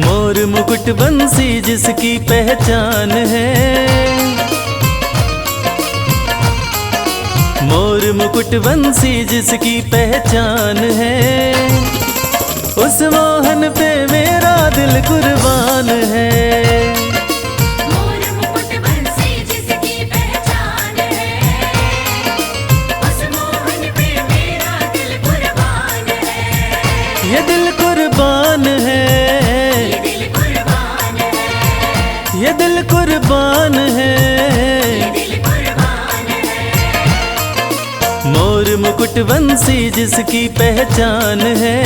मोर मुकुट बंसी जिसकी पहचान है, मोर मुकुट बंसी जिसकी पहचान है, उस मोहन पे मेरा दिल कुर्बान है। मोर मुकुट बंसी जिसकी पहचान है, उस मोहन पे मेरा दिल कुर्बान है। ये दिल कुर्बान है, ये दिल कुर्बान है, ये दिल कुर्बान है। ये दिल कुर्बान है। मोर मुकुट बंसी जिसकी पहचान है,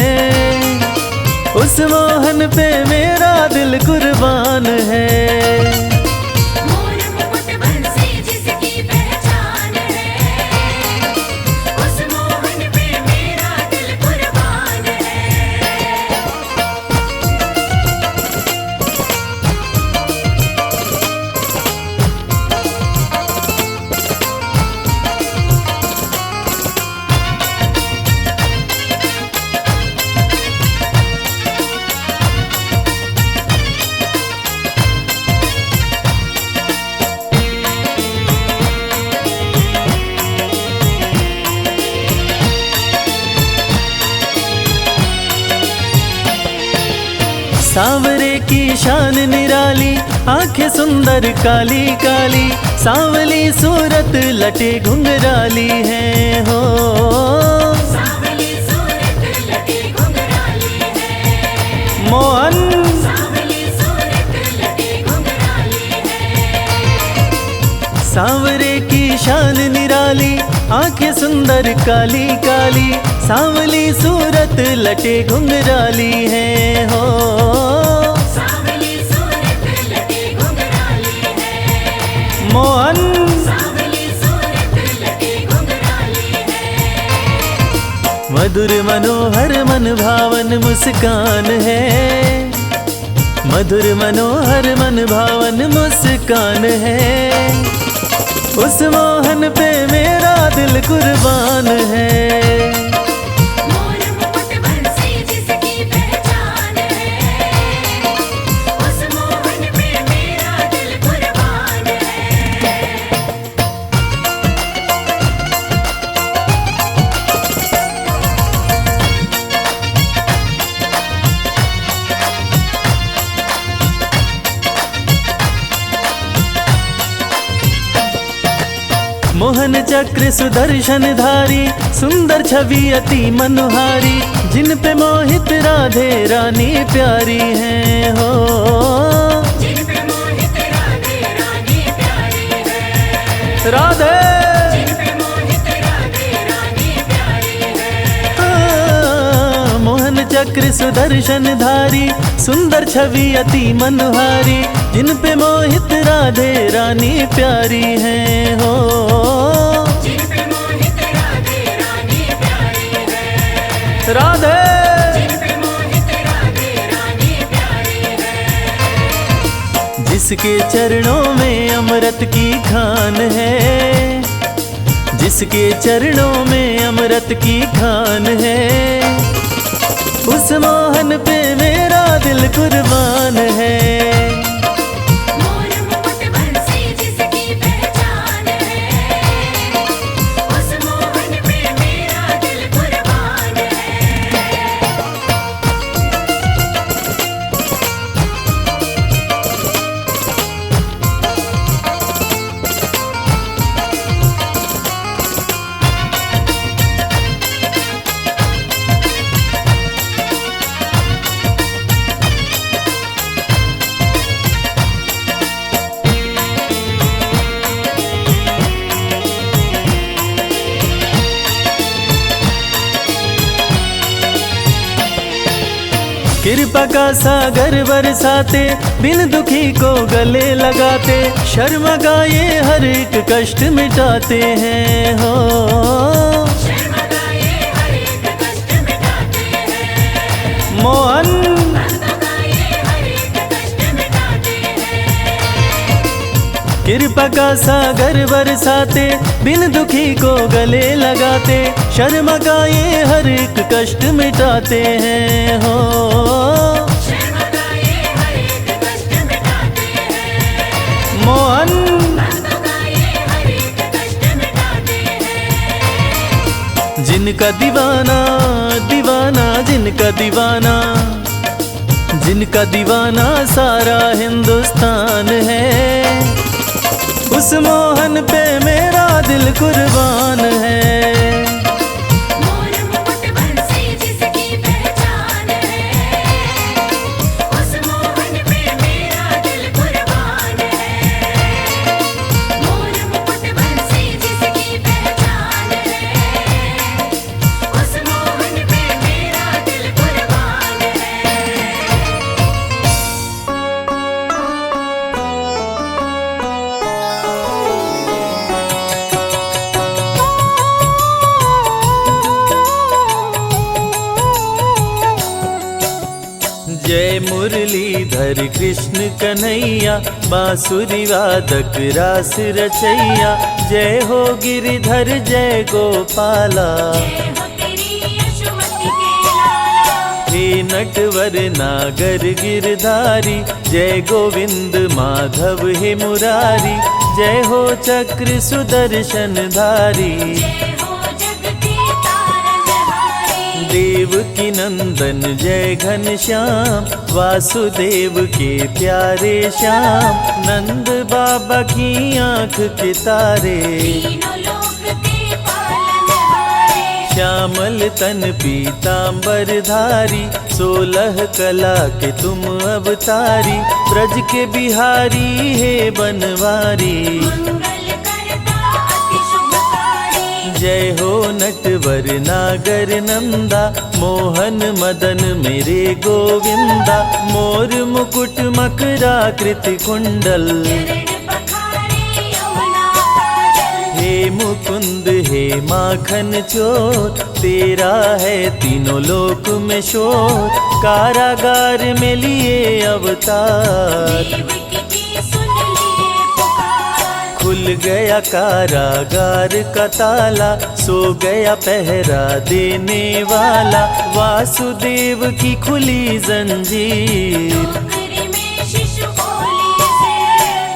उस मोहन पे मेरा दिल कुर्बान है। मोर मुकुट बंसी जिसकी पहचान है, उस मोहन पे मेरा दिल कुर्बान है। सांवरे की शान निराली, आंखें सुंदर काली काली, सांवली सूरत लटे घुंघराली है हो। सांवली सूरत लटे घुंघराली है, मोहन सांवली सूरत लटे घुंघराली है। सांवरे की शान निराली, आंखें सुंदर काली काली, सांवली सूरत लटे घुंघराली है हो। सांवली सूरत लटे घुंघराली है, मोहन सांवली सूरत लटे घुंघराली है। मधुर मनोहर मन भावन मुस्कान है, मधुर मनोहर मन भावन मुस्कान है, उस मोहन पे मेरा दिल कुर्बान है। मोर मुकुट बंसी जिसकी पहचान है, उस मोहन पे मेरा दिल कुर्बान है। मोहन चक्र सुदर्शन धारी, सुंदर छवि अति मनोहारी, जिन पे मोहित राधे रानी प्यारी है हो। जिन पे मोहित राधे रानी प्यारी है, राधे जिन पे मोहित राधे रानी प्यारी है। मोहन चक्र सुदर्शन धारी, सुंदर छवि अति मनोहारी, जिन पे मोहित राधे रानी प्यारी है हो। जिन पे मोहित राधे रानी प्यारी है, राधे जिन पे मोहित राधे रानी प्यारी है। जिसके चरणों में अमृत की खान है, जिसके चरणों में अमृत की खान है, उस मोहन पे मेरा दिल कुर्बान है। मोर मुकुट बंसी जिसकी पहचान है, उस मोहन पे मेरा दिल कुर्बान है। कृपा का सागर बरसाते, बिन दुखी को गले लगाते, शर्मा का ये हर एक कष्ट मिटाते हैं हो। शर्मा का ये हर एक कष्ट मिटाते हैं, मोहन भक्तों का ये हर एक कष्ट मिटाते हैं। कृपा का सागर बरसाते, बिन दुखी को गले लगाते, शर्मा का ये हर एक कष्ट मिटाते हैं हो। शर्मा का ये जिनका दीवाना दीवाना, जिनका दीवाना, जिनका दीवाना सारा हिंदुस्तान है, उस मोहन पे मेरा दिल कुर्बान है। मोर मुकुट बंसी जिसकी पहचान है, उस मोहन पे मेरा दिल कुर्बान है। मोर मुकुट बंसी जिसकी पहचान है, उस मोहन पे मेरा दिल कुर्बान है। जय मुरलीधर कृष्ण कन्हैया, बांसुरी वादक रास रचैया, जय हो गिरिधर जय गोपाला। जय हो तेरी यशोमती के लाला, हे नटवर नागर गिरधारी, जय गोविंद माधव हे मुरारी, जय हो चक्र सुदर्शन धारी। जय हो जगती तारनहारी, देवकी नंदन जय घनश्याम, वासुदेव के प्यारे श्याम, नंद बाबा की आंख के तारे। तीनों लोक के पालनहारे, श्यामल तन पीतांबर धारी, 16 कला के तुम अवतारी, ब्रज के बिहारी हे बनवारी। मंगल करता अति शुभकारी, जय हो नटवर नागर नंदा, मोहन मदन मेरे गोविंदा, मोर मुकुट मकराकृति कुंडल। चरण पखारे यमुना काजल, हे मुकुंद हे माखन चोर, तेरा है तीनों लोक में शोर, कारागार में लिए अवतार। देवकी की सुन लिए पुकार, खुल गया कारागार का ताला, सो गया पहरा देने वाला, वासुदेव की खुली जंजीर। टोकरी में शिशु बोली से,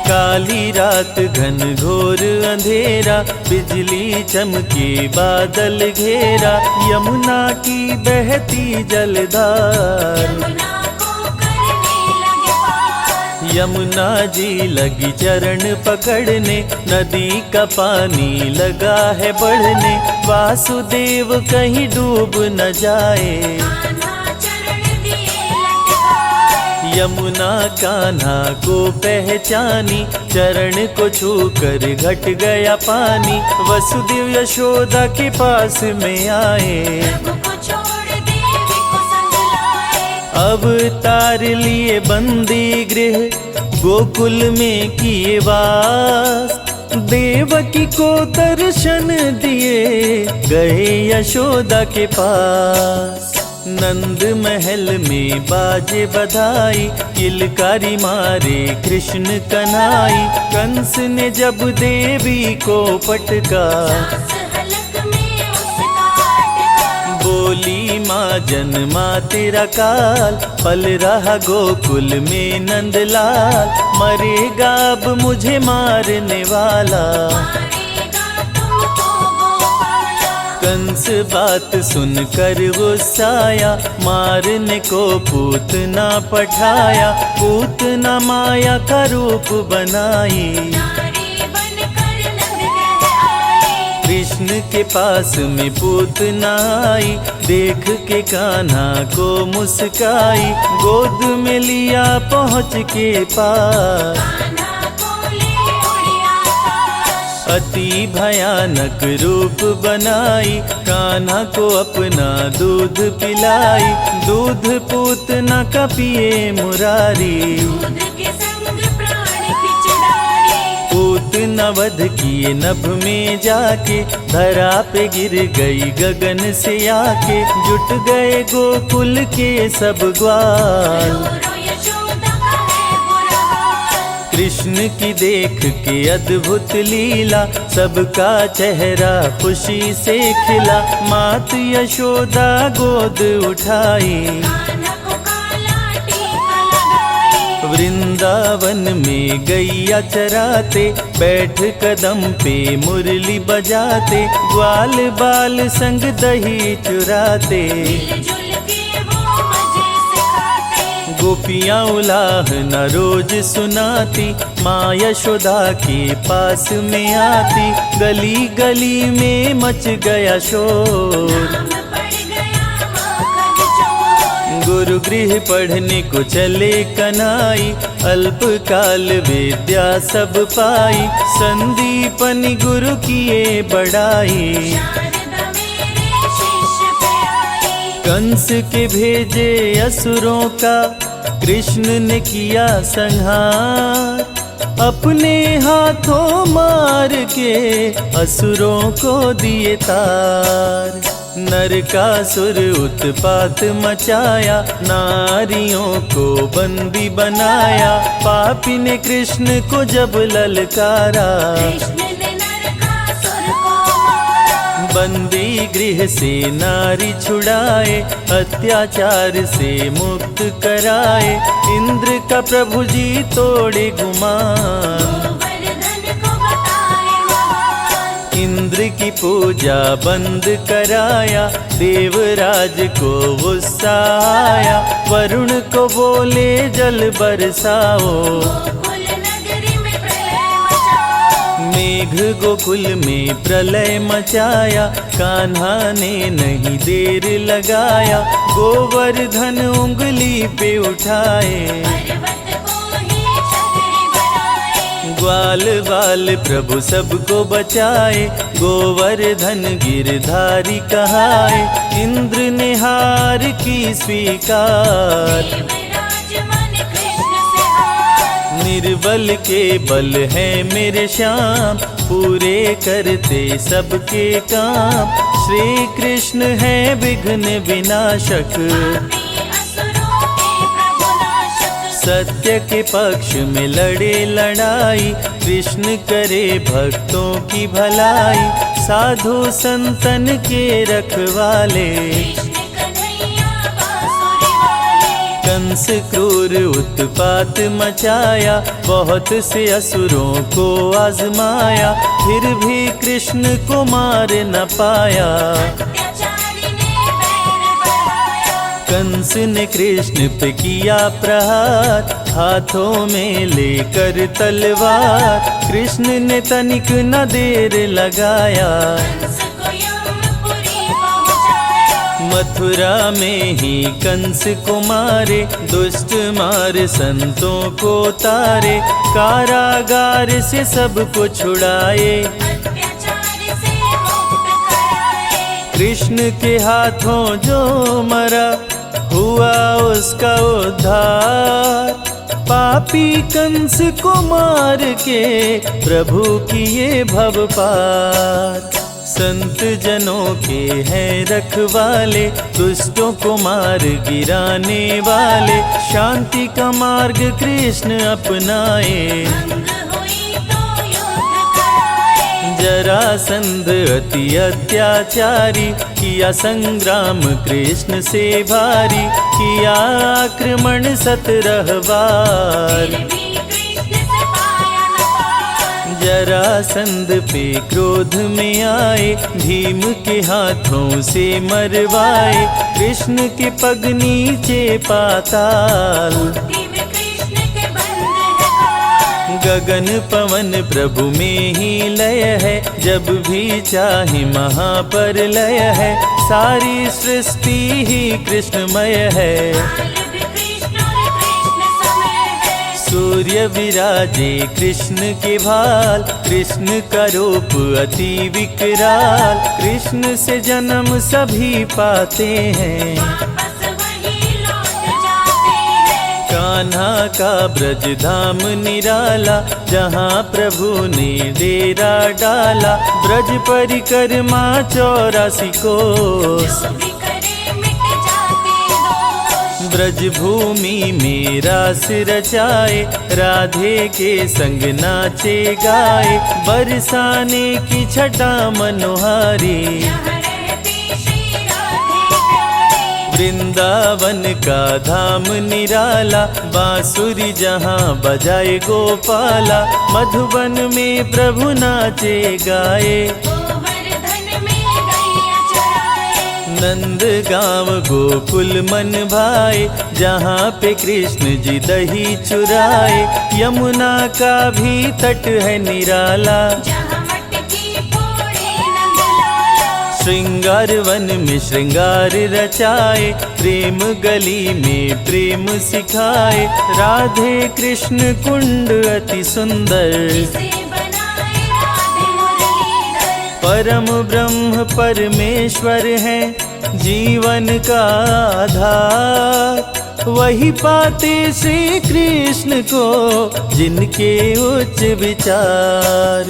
काली रात घन घोर अंधेरा, बिजली चमके बादल घेरा, यमुना की बहती जलधार। यमुना को करने लगे पार, यमुना जी लगी चरण पकड़ने, नदी का पानी लगा है बढ़ने, वासुदेव कहीं डूब न जाए। कान्हा चरण दिए लटकाए, यमुना कान्हा को पहचानी, चरण को छूकर घट गया पानी, वसुदेव यशोदा के पास में आए। प्रभु को छोड़ देवी को संग लाए, अवतार लिए बंदी गृह, गोकुल में किए वास, देवकी को दर्शन दिए, गए यशोदा के पास। नंद महल में बाजे बधाई, किलकारी मारे कृष्ण कन्हाई, कंस ने जब देवी को पटका, सास हलक में उसका अटका। बोली माँ जन्मा तेरा काल, पल रहा गोकुल में नंदलाल, मरेगा अब मुझे मारने वाला। मारेगा तुमको गोपाला, कंस बात सुनकर गुस्साया, मारने को पूतना पठाया, पूतना माया का रूप बनाई। नारी बनकर नंदग्रह आई, कृष्ण के पास में पूतना आई, देख के कान्हा को मुस्काई, गोद में लिया पहुँच के पास। कान्हा को ले उड़े आकाश, अति भयानक रूप बनाई, कान्हा को अपना दूध पिलाई, दूध पूतना का पिए मुरारी। दूध के संग प्राण पिचडारी, पूतना वध किए नभ में जाके, धरा पे गिर गई गगन से आके, जुट गए गोकुल के सब ग्वाल। रो रो यशोदा का है बुरा हाल, कृष्ण की देख के अद्भुत लीला, सबका चेहरा खुशी से खिला, मात यशोदा गोद उठाई। कान्हा को काला टीका लगाई, वृंदावन वृंदावन में गैया चराते, बैठ कदम पे मुरली बजाते, ग्वाल बाल संग दही चुराते। मिलजुल के वो मजे से खाते, गोपियाँ उलाहना रोज सुनाती, माँ यशोदा के पास में आती, गली गली में मच गया शोर। नाम पड़ गया माखन चोर। गुरु गृह पढ़ने को चले कनाई, अल्पकाल विद्या सब पाई, संदीपनि गुरु किए बड़ाई। शारदा मेरे शिष्य पे आई, कंस के भेजे असुरों का, कृष्ण ने किया संहार, अपने हाथों मार के असुरों को दिए तार। नरकासुर उत्पात मचाया, नारियों को बंदी बनाया, पापी ने कृष्ण को जब ललकारा, कृष्ण ने नरकासुर को मारा। बंदी गृह से नारी छुड़ाए, अत्याचार से मुक्त कराए, इंद्र का प्रभु जी तोड़े गुमान। गोवर्धन को बताए महान, इंद्र की पूजा बंद कराया, देवराज को गुस्सा आया, वरुण को बोले जल बरसाओ, गोकुल नगरी में प्रलय मचाओ। मेघ गोकुल में प्रलय मचाया, कान्हा ने नहीं देर लगाया, गोवर्धन उंगली पे उठाए, पर्वत को ही छतरी बनाए। ग्वाल बाल प्रभु सबको बचाए, गोवर्धन गिरधारी कहाए, इंद्र ने हार की स्वीकार। देवराज मन कृष्ण से हार, निर्बल के बल है मेरे श्याम, पूरे करते सबके काम, श्री कृष्ण है विघ्न विनाशक, पापी असुरों के प्रभु नाशक। सत्य के पक्ष में लड़े लड़ाई, कृष्ण करे भक्तों की भलाई, साधु संतन के रखवाले, कृष्ण कन्हैया बांसुरी वाले। कंस क्रूर उत्पात मचाया, बहुत से असुरों को आजमाया, फिर भी कृष्ण को मार न पाया। अत्याचारी ने बैर बढ़ाया, कंस ने कृष्ण पे किया प्रहार, हाथों में लेकर तलवार, कृष्ण ने तनिक न देर लगाया, कंस को यमपुरी पहुंचाया। मथुरा में ही कंस को मारे, दुष्ट मार संतों को तारे, कारागार से सबको छुड़ाए, अत्याचार से मुक्त कराए। कृष्ण के हाथों जो मरा, हुआ उसका उद्धार, पापी कंस को मार के प्रभु किए भव पार। संत जनों के हैं रखवाले, दुष्टों को मार गिराने वाले, शांति का मार्ग कृष्ण अपनाए, भंग हुई तो युद्ध कराए। जरासंध अति अत्याचारी, किया संग्राम कृष्ण से भारी, किया आक्रमण 17 बार, फिर भी कृष्ण से पाया न पार। जरासंध पे क्रोध में आए, भीम के हाथों से मरवाए, कृष्ण के पग नीचे पाताल, मुट्ठी में कृष्ण के बंद है काल। गगन पवन प्रभु में ही लय है, जब भी चाहे महाप्रलय है, सारी सृष्टि ही कृष्णमय है। काल भी कृष्ण और कृष्ण समय है। सूर्य विराजे कृष्ण के भाल, कृष्ण का रूप अति विकराल, कृष्ण से जन्म सभी पाते हैं, वापस वही लौट जाते हैं। कान्हा का ब्रज धाम निराला, जहाँ प्रभु ने डेरा डाला, ब्रज परिक्रमा 84 कोस, जो भी करे मिट जाते दोष। ब्रज भूमि में रास रचाए, राधे के संग नाचे गाए, बरसाने की छटा मनोहारी, यहाँ रहती श्री राधे प्यारी। वृंदावन का धाम निराला, बांसुरी जहाँ बजाए गोपाला। मधुबन में प्रभु नाचे गाए, गोवर्धन में गैया चराए। नंद गाँव गोकुल मन भाए, जहाँ पे कृष्ण जी दही चुराए। यमुना का भी तट है निराला, जहाँ मटकी फोड़े नंदलाला। श्रृंगार वन में श्रृंगार रचाए, प्रेम गली में प्रेम सिखाए। राधे कृष्ण कुंड अति सुंदर, जिसे बनाए राधे मुरलीधर। परम ब्रह्म परमेश्वर है जीवन का आधार। वही पाते श्री कृष्ण को जिनके उच्च विचार।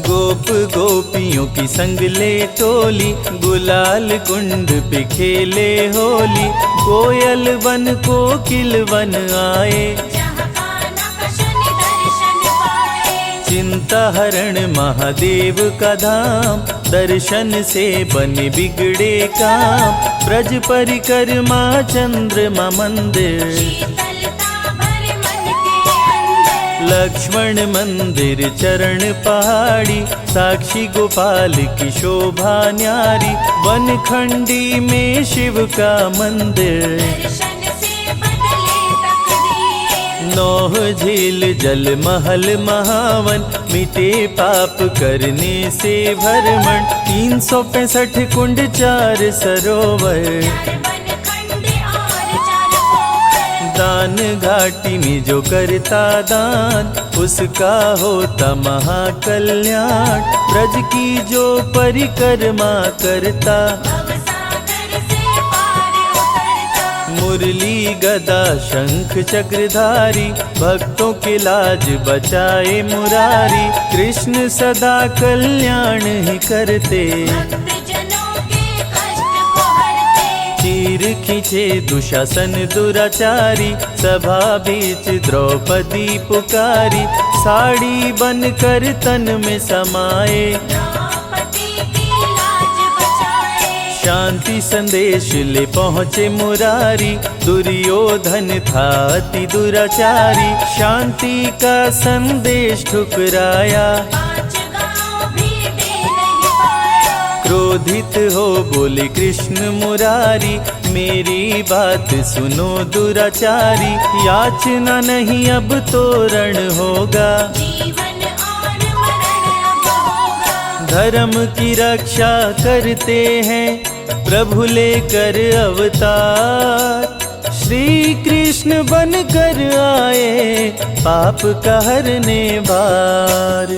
गोप गोपियों की संग ले टोली, गुलाल कुंड पे खेले होली। कोयल वन कोकिल वन आए, जहाँ कान्हा कृष्ण दर्शन पाए। चिंता हरण महादेव का धाम, दर्शन से बने बिगड़े काम। ब्रज परिक्रमा चंद्रमा मंदिर, शीतलता भरे मन के अंदर। लक्ष्मण मंदिर चरण पहाड़ी, साक्षी गोपाल की शोभा न्यारी। वनखंडी में शिव का मंदिर, दर्शन से बदले तकदीर। नौह झील जल महल महावन, मिटे पाप करने से भरमण। 365 कुंड 4 सरोवर, चार वनखंड और चार पोखर। दान घाटी में जो करता दान, उसका होता महाकल्याण। ब्रज की जो परिक्रमा करता, भवसागर से पार उतरता। मुरली गदा शंख चक्रधारी, भक्तों के लाज बचाए मुरारी। कृष्ण सदा कल्याण ही करते, भक्तजनों के कष्ट को हरते। चीर खींचे दुशासन दुराचारी, सभा बीच द्रौपदी पुकारी। साड़ी बनकर तन में समाए, द्रौपदी की लाज बचाए। शांति संदेश ले पहुँचे मुरारी। दुर्योधन था अति दुराचारी, शांति का संदेश ठुकराया। 5 गाँव भी दे नहीं पाया। क्रोधित हो बोले कृष्ण मुरारी, मेरी बात सुनो दुराचारी। याचना नहीं अब तोरण होगा, जीवन और मरण अब होगा। धर्म की रक्षा करते हैं प्रभु लेकर अवतार। श्री कृष्ण बनकर आए, पाप का हरने बार।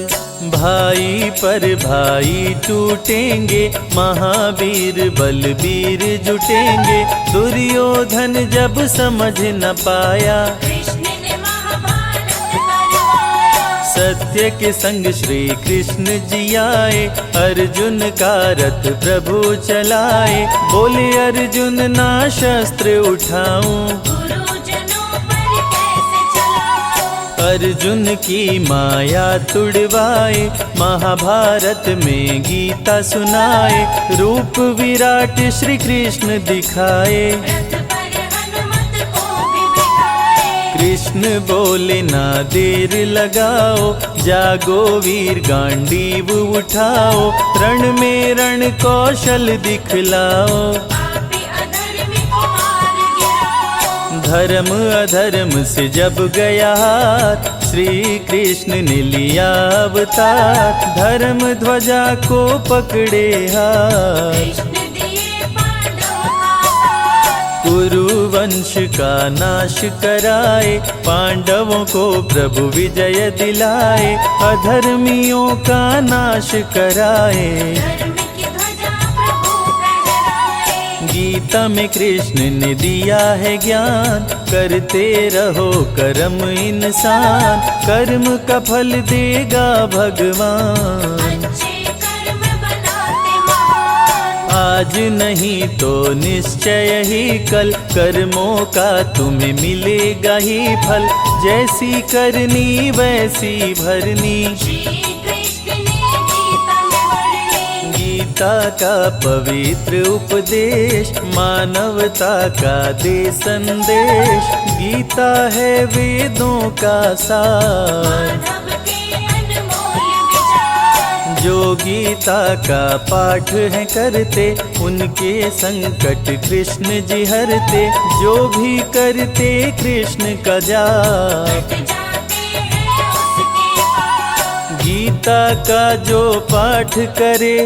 भाई पर भाई टूटेंगे, महावीर बलबीर जुटेंगे। दुर्योधन जब समझ न पाया, कृष्ण ने महाभारत करवाया। सत्य के संग श्री कृष्ण जी आए, अर्जुन का रथ प्रभु चलाए। बोले अर्जुन ना शस्त्र उठाऊं, गुरुजनों पर कैसे चलाऊं। अर्जुन की माया तुड़वाए, महाभारत में गीता सुनाए। रूप विराट श्री कृष्ण दिखाए, रथ पर हनुमत को भी बिठाए। कृष्ण बोले ना देर लगाओ, जागो वीर गांडीव उठाओ। रण में रण कौशल दिखलाओ, पापी अधर्मी को मार गिराओ। धर्म अधर्म से जब गया हाथ, श्री कृष्ण ने लिया अवतार। धर्म ध्वजा को पकड़े हाथ, कृष्ण दिए पांडवों का साथ। कुरुवंश का नाश कराए, पांडवों को प्रभु विजय दिलाए। अधर्मियों का नाश कराए, धर्म की ध्वजा प्रभु फहराए। गीता में कृष्ण ने दिया है ज्ञान। करते रहो कर्म इंसान, कर्म का फल देगा भगवान। अच्छे कर्म बनाते महान। आज नहीं तो निश्चय ही कल, कर्मों का तुम्हें मिलेगा ही फल। जैसी करनी वैसी भरनी, श्री कृष्ण ने गीता में वर्णी। गीता का पवित्र उपदेश, मानवता का दे संदेश। गीता है वेदों का सार, माधव के अनमोल विचार। जो गीता का पाठ है करते, उनके संकट कृष्ण जी हरते। जो भी करते कृष्ण का जाप, कट जाते हैं उसके पाप। गीता का जो पाठ करे,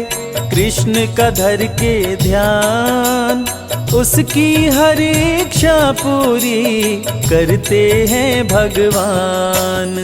कृष्ण का धर के ध्यान, उसकी हर इच्छा पूरी करते हैं भगवान।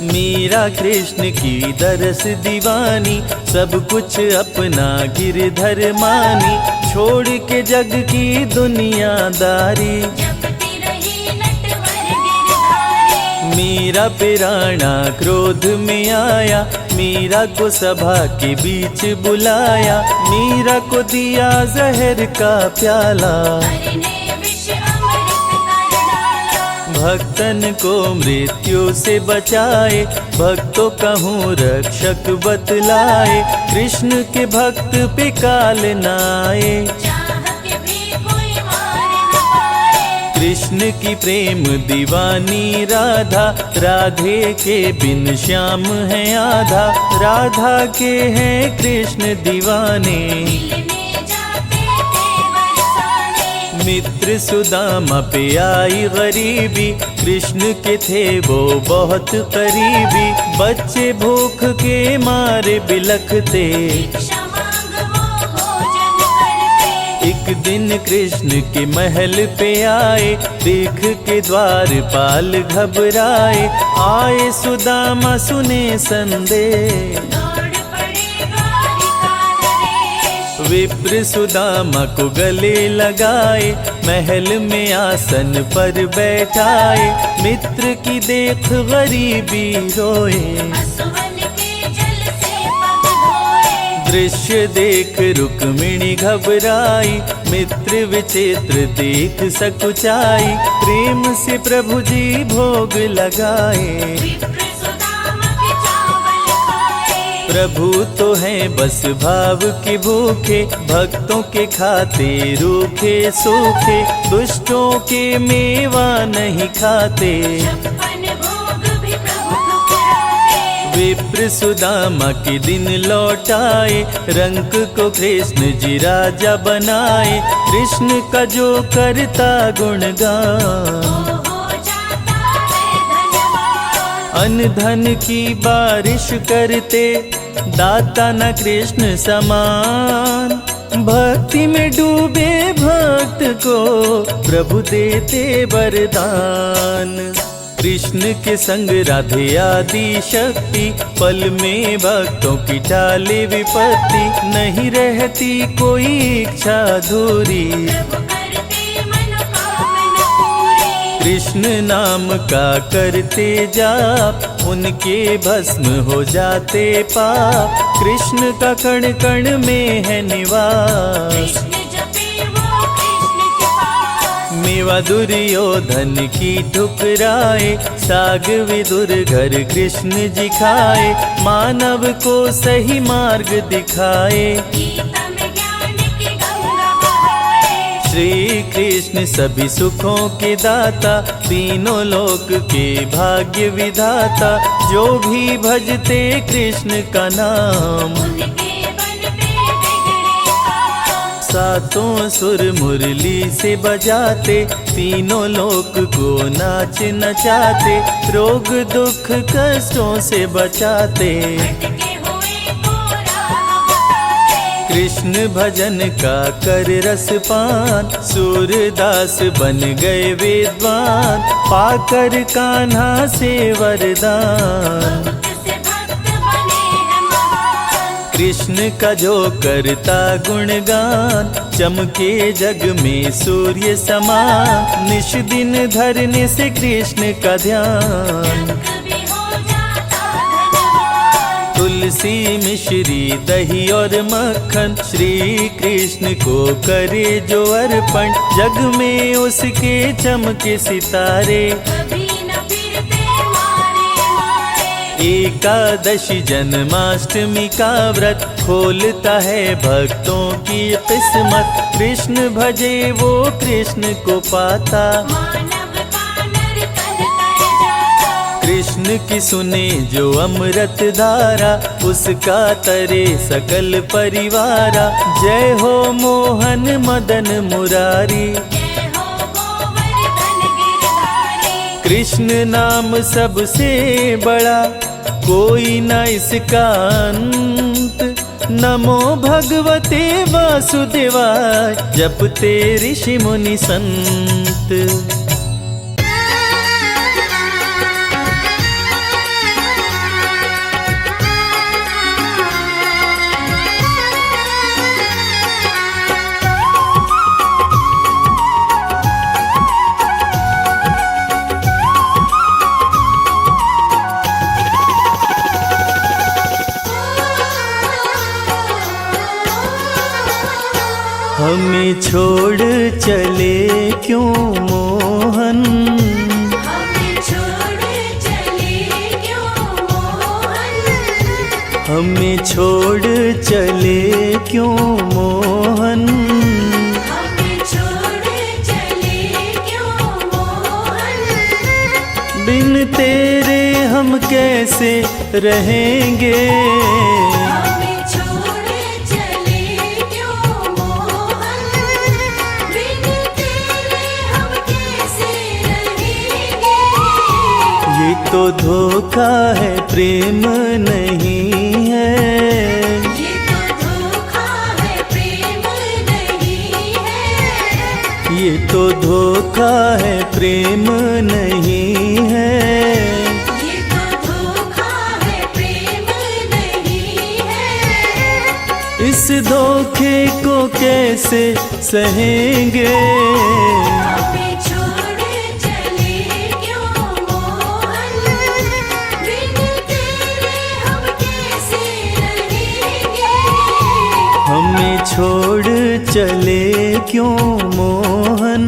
मीरा कृष्ण की दरस दीवानी, सब कुछ अपना गिरधर मानी। छोड़ के जग की दुनियादारी, जपती रही नटवर गिरधारी। मीरा पिराना क्रोध में आया, मीरा को सभा के बीच बुलाया। मीरा को दिया जहर का प्याला, हरि ने विष अमृत कर डाला। भक्तन को मृत्यु से बचाए, भक्तों कहूँ रक्षक बतलाए। कृष्ण के भक्त पे काल न आए, चाह के भी कोई मार न पाए। कृष्ण की प्रेम दीवानी राधा, राधे के बिन श्याम है आधा। राधा के हैं कृष्ण दीवाने, मिलने जाते थे बरसाने। मित्र सुदामा पे आई गरीबी, कृष्ण के थे वो बहुत करीबी। बच्चे भूख के मारे बिलखते, भिक्षा मांग वो भोजन करते। एक दिन कृष्ण के महल पे आए, देख के द्वारपाल घबराए। आए सुदामा सुने संदेश, दौड़ पड़े द्वारिका नरेश। विप्र सुदामा को गले लगाए, महल में आसन पर बैठाए। मित्र की देख गरीबी रोए, असुवन के जल से पग धोए। दृश्य देख रुक्मिणी घबराई, मित्र विचित्र देख सकुचाई। प्रेम से प्रभु जी भोग लगाए, विप्र सुदामा के चावल खाए। प्रभु तो हैं बस भाव के भूखे, भक्तों के खाते रूखे सूखे। दुष्टों के मेवा नहीं खाते, 56 भोग भी प्रभु ठुकराते। विप्र सुदामा के दिन लौटाए, रंक को कृष्ण जी राजा बनाए। कृष्ण का जो करता गुणगान, हो जाता है धनवान। अन्न धन की बारिश करते, दाता न कृष्ण समान। भक्ति में डूबे भक्त को प्रभु देते वरदान। कृष्ण के संग राधे आदि शक्ति, पल में भक्तों की टाले विपत्ति। नहीं रहती कोई इच्छा अधूरी, प्रभु करते मनोकामना पूरी। कृष्ण नाम का करते जाप, उनके भस्म हो जाते पाप। कृष्ण का कण कण में है निवास, कृष्ण जपे वो कृष्ण के पास। मेवा दुर्योधन की ठुकराए, साग विदुर घर कृष्ण जी खाए। मानव को सही मार्ग दिखाए, गीता में ज्ञान की गंगा बहाए। श्री कृष्ण सभी सुखों के दाता, तीनों लोक के भाग्य विधाता। जो भी भजते कृष्ण का नाम, उनके बन पे बिगड़े काम। सातों सुर मुरली से बजाते, तीनों लोक को नाच नचाते। रोग दुख कष्टों से बचाते, भटके हुए को राह बताते। कृष्ण भजन का कर रस पान। सूरदास बन गए विद्वान, पाकर कान्हा से वरदान। भक्त से भक्त बने हैं महान। कृष्ण का जो करता गुणगान, चमके जग में सूर्य समान। निश दिन धरने से कृष्ण का ध्यान, जग भी हो जाता धनवान। तुलसी मिश्री दही और मक्खन, श्री कृष्ण को करे जो अर्पण। जग में उसके चमके सितारे, कभी न फिरते मारे मारे। एकादशी जन्माष्टमी का व्रत खोलता है भक्तों की किस्मत। कृष्ण भजे वो कृष्ण को पाता, मानव का नर कर जाता। कृष्ण की सुने जो अमृत धारा, उसका तरे सकल परिवारा। जय हो मोहन मदन मुरारी, जय हो गोवर्धन गिरधारी। कृष्ण नाम सबसे बड़ा, कोई न इसका अंत। नमो भगवते वासुदेवाय, जपते ऋषि मुनि संत। हमें छोड़ चले क्यों मोहन, हमें छोड़ चले क्यों मोहन। हमें छोड़ चले क्यों मोहन। हमें छोड़ चले क्यों मोहन। बिन तेरे हम कैसे रहेंगे, हमें छोड़ चले क्यों मोहन। बिन तेरे हम कैसे रहेंगे। ये तो धोखा है प्रेम नहीं है, ये तो धोखा है प्रेम नहीं है। ये तो धोखा है प्रेम नहीं है। ये तो धोखा है प्रेम नहीं है। इस धोखे को कैसे सहेंगे, हमें छोड़ चले क्यों मोहन। बिन तेरे हम कैसे रहेंगे। हमें छोड़ चले क्यों मोहन।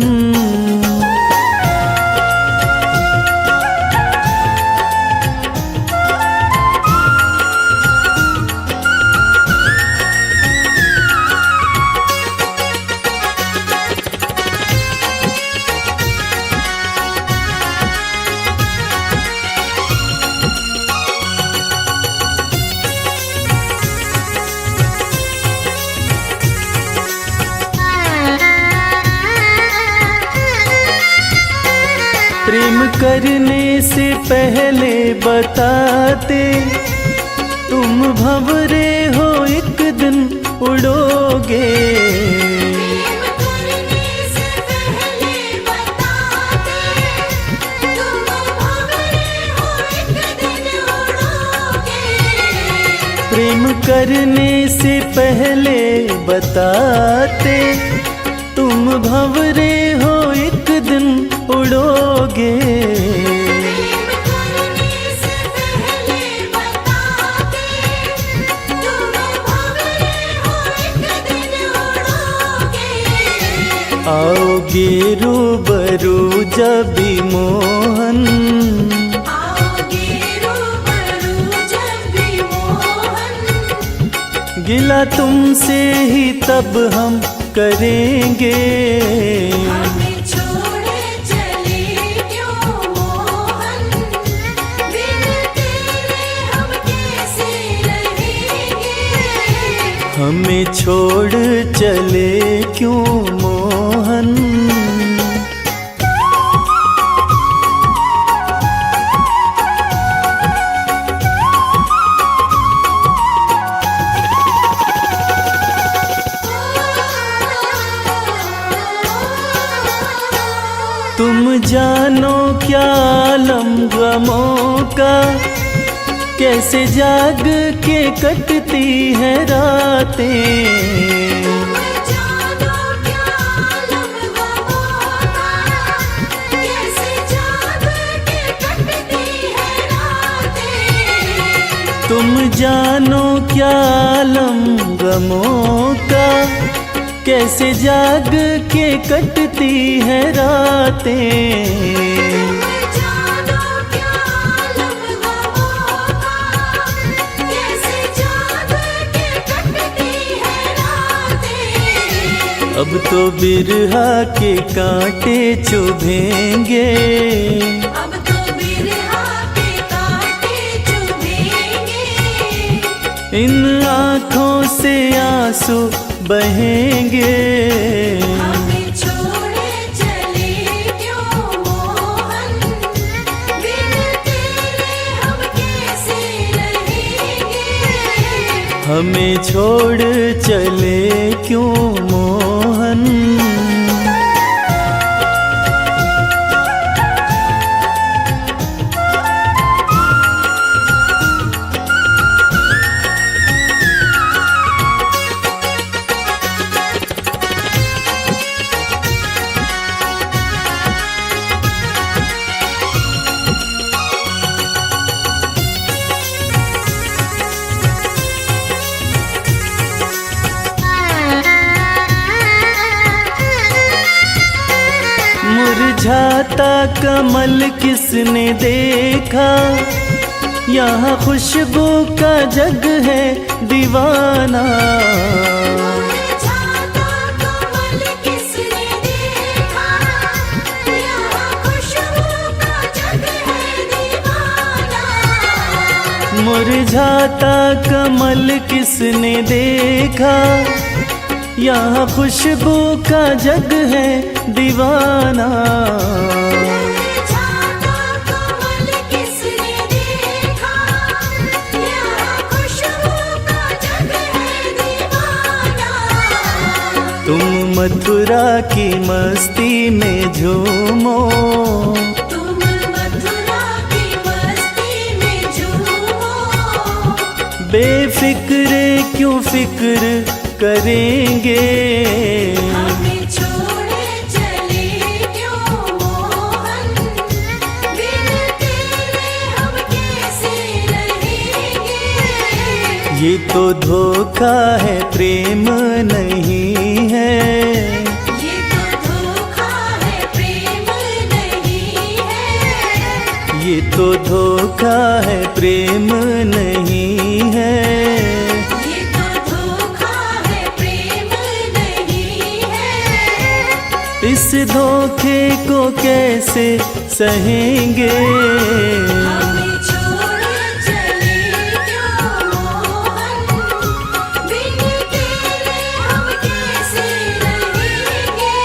प्रेम करने से पहले बताते, तुम भंवरे हो एक दिन उड़ोगे। प्रेम करने से पहले बताते, तुम भंवरे हो एक दिन उड़ोगे। प्रेम करने से पहले बताते, तुम भंवरे हो एक दिन उड़ोगे। प्रेम करने से पहले बताते, तुम भंवरे हो एक दिन उड़ोगे। आओगे रूबरू जब भी मोहन, आओगे रूबरू जब भी मोहन। गिला तुमसे ही तब हम करेंगे। हमें छोड़ चले क्यों मोहन। बिन तेरे हम कैसे रहेंगे। हमें छोड़ चले क्यों मोहन। तुम जानो क्या आलम गमों का, कैसे जाग के कटती है रातें। जानो क्या आलम गमों का, कैसे जाग के कटती है रातें। तुम जानो क्या आलम गमों का, कैसे जाग के कटती है रातें। जानो क्या आलम गमों का, अब तो बिरहा के कांटे चुभेंगे, अब तो बिरहा के कांटे चुभेंगे। इन आँखों से आंसू बहेंगे। हमें छोड़े चले क्यों मोहन, बिन तेरे हम कैसे रहेंगे। हमें छोड़ चले क्यों मोहन। मुरझाता कमल किसने देखा, यहाँ खुशबू का जग है दीवाना। मुरझाता कमल किसने देखा, यहाँ खुशबू का जग है दीवाना। मुरझाता कमल किसने देखा, यहाँ खुशबू का जग है दीवाना। मुरझाता कमल किसने देखा, यहाँ खुशबू का जग है दीवाना। तुम मथुरा की मस्ती में झूमो, तुम मथुरा की मस्ती में झूमो। बेफिक्रे क्यों फिक्र करेंगे। हमें छोड़े चले क्यों मोहन, बिन तेरे हम कैसे रहेंगे। ये तो धोखा है प्रेम नहीं है, ये तो धोखा है प्रेम नहीं है। ये तो धोखा है प्रेम नहीं है। ये तो धोखा है प्रेम नहीं है। इस धोखे को कैसे सहेंगे। हमें छोड़े चले क्यों मोहन, बिन तेरे हम कैसे रहेंगे।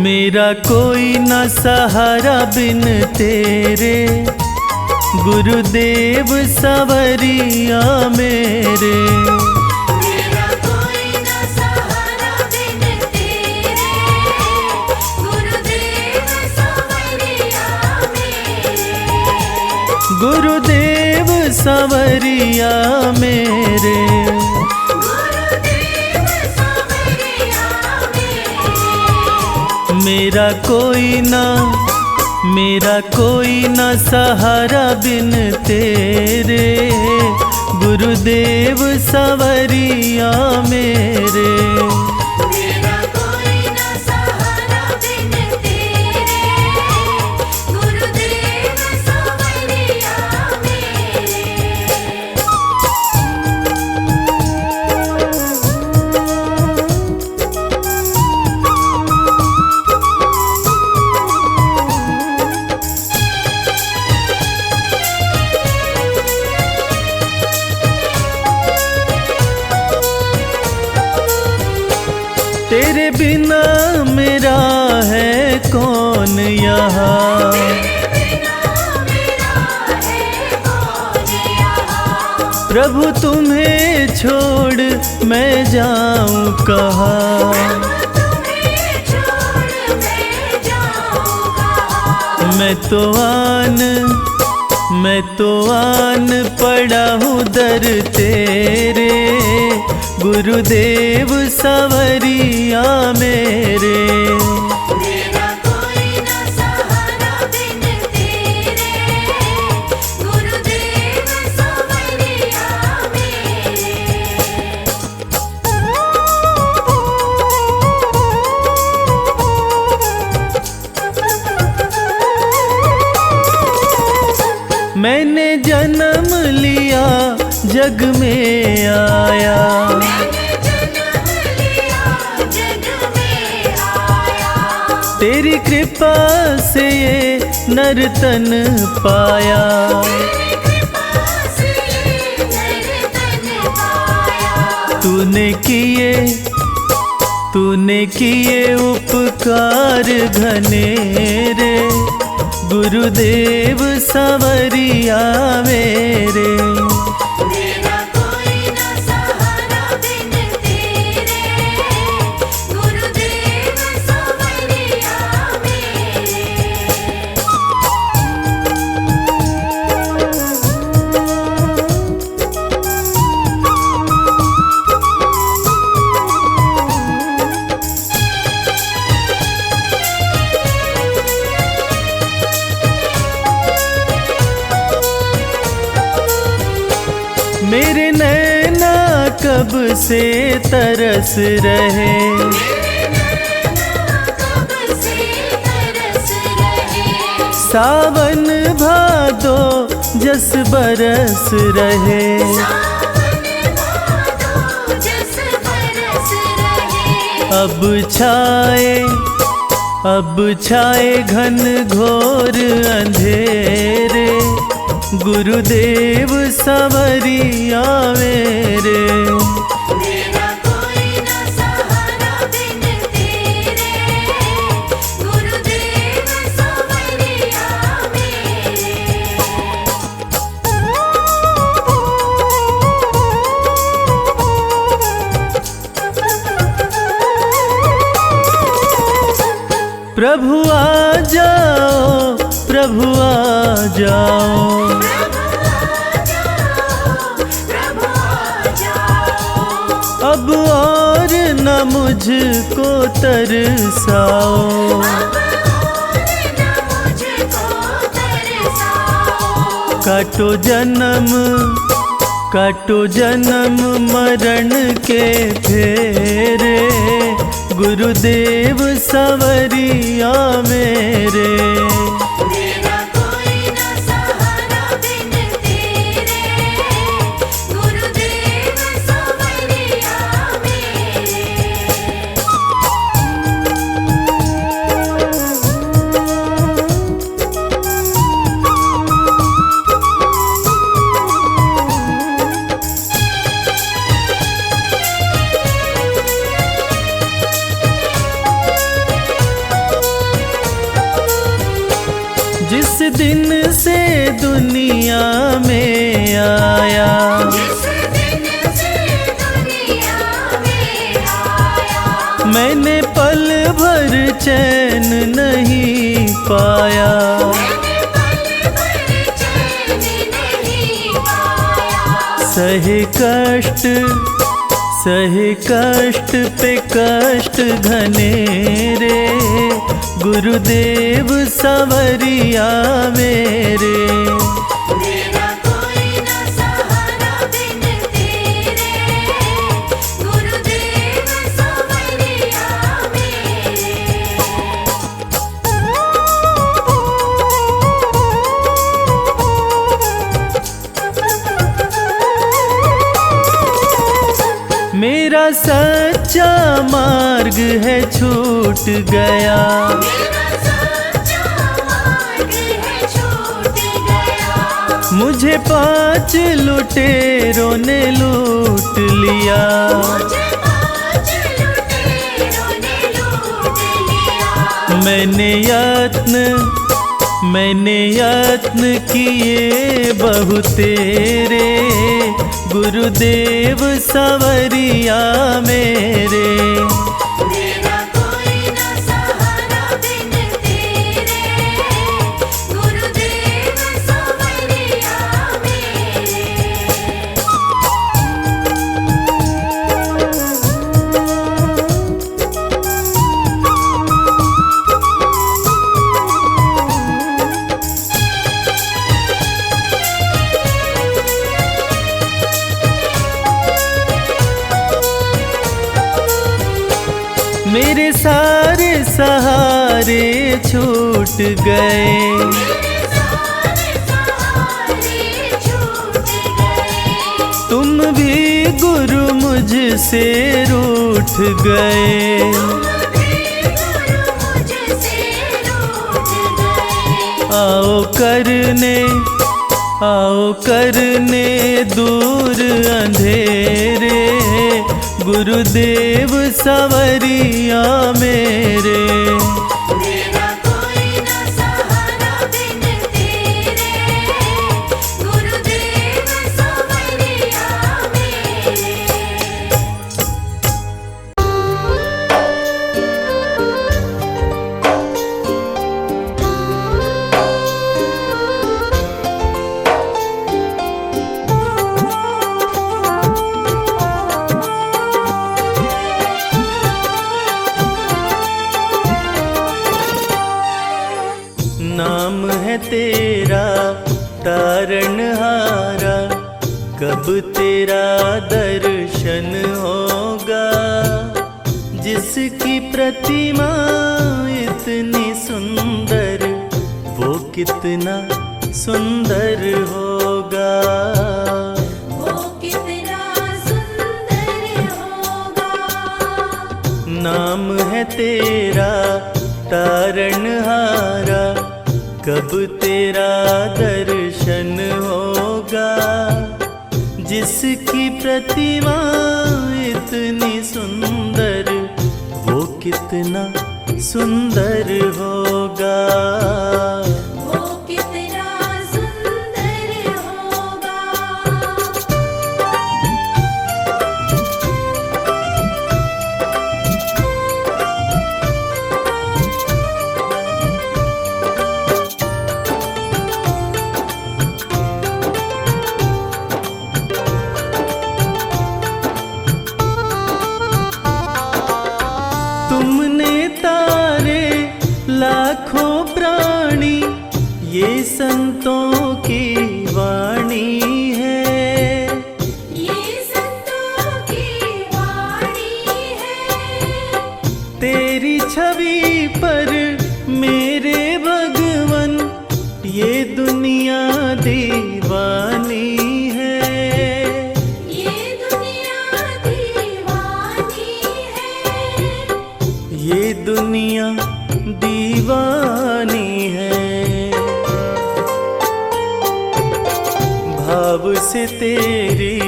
मेरा कोई न सहारा बिन तेरे, गुरुदेव सवरिया मेरे। मेरा कोई न सहारा बिन तेरे, गुरुदेव सवरिया मेरे। गुरुदेव सवरिया मेरे। गुरुदेव सवरिया मेरे। मेरा कोई न सहारा बिन तेरे, गुरुदेव सवरिया मेरे। मेरा कोई न सहारा बिन तेरे, गुरुदेव सवरिया मेरे। तेरे बिना मेरा है कौन यहाँ। प्रभु तुम्हें छोड़ मैं जाऊं कहाँ। मैं तो आन पड़ा हूँ दर तेरे, गुरुदेव सवरिया मेरे। मेरा कोई न सहारा बिन तेरे, गुरुदेव सवरिया जग में आया। मैंने जन्म लिया जग में आया। तेरी कृपा से ये नर्तन पाया। तेरी कृपा से नर्तन पाया। तूने किए उपकार घनेरे, गुरुदेव संवरिया मेरे। मेरा कोई न सहारा बिन तेरे, गुरुदेव संवरिया मेरे। मेरे नैना कब से तरस रहे, मेरे नैना कब से तरस रहे। सावन भादो जस बरस रहे। सावन भादो जस बरस रहे। अब छाए घन घोर अंधेरे, गुरुदेव संवरिया मेरे। मेरा कोई न सहारा बिन तेरे, गुरुदेव संवरिया मेरे। प्रभु आ जाओ, प्रभु आ जाओ, प्रभु आ जाओ। अब और न मुझको तरसाओ। अब और न मुझको तरसाओ। काटो जन्म मरण के फेरे, गुरुदेव संवरिया मेरे। मेरा कोई न सहारा बिन तेरे, गुरुदेव संवरिया मेरे। जिस दिन से दुनिया में आया, जिस दिन से दुनिया में आया। मैंने पल भर चैन नहीं पाया। मैंने पल भर चैन नहीं पाया। सहे कष्ट पे कष्ट घनेरे, गुरुदेव संवरिया मेरे। मेरा कोई न सहारा बिन तेरे, गुरुदेव संवरिया मेरे। मेरा सच्चा मार्ग है छूट गया, मेरा सच्चा मार्ग है छूट गया। मुझे 5 लुटेरों ने लूट लिया। मुझे 5 लुटेरों ने लूट लिया। मैंने यत्न किए बहु तेरे, गुरुदेव संवरिया मेरे। मेरा कोई न सहारा बिन तेरे, गुरुदेव संवरिया मेरे। मेरे सारे सहारे छूट गए, मेरे सारे सहारे छूट गए। तू भी गुरु मुझसे रूठ गए। तुम भी गुरु मुझसे रूठ गए। आओ करने दूर अंधेरे, गुरुदेव सवरिया मेरे। मेरा कोई न सहारा बिन तेरे, गुरुदेव सवरिया मेरे। नाम है तेरा तारणहारा, कब तेरा दर्शन होगा। जिसकी प्रतिमा इतनी सुंदर, वो कितना सुंदर होगा। वो कितना सुंदर होगा। नाम है तेरा तारणहारा, कब तेरा दर्शन होगा। जिसकी प्रतिमा इतनी सुंदर, वो कितना सुंदर होगा। वो कितना सुंदर होगा। तुमने तारे लाखों प्राणी, ये संतों की वाणी है। ये संतों की वाणी है। तेरी छवि पर मेरे भगवन, ये दुनिया दीवानी है। ये दुनिया दीवानी है। ये दुनिया दीवानी है। भाव से तेरी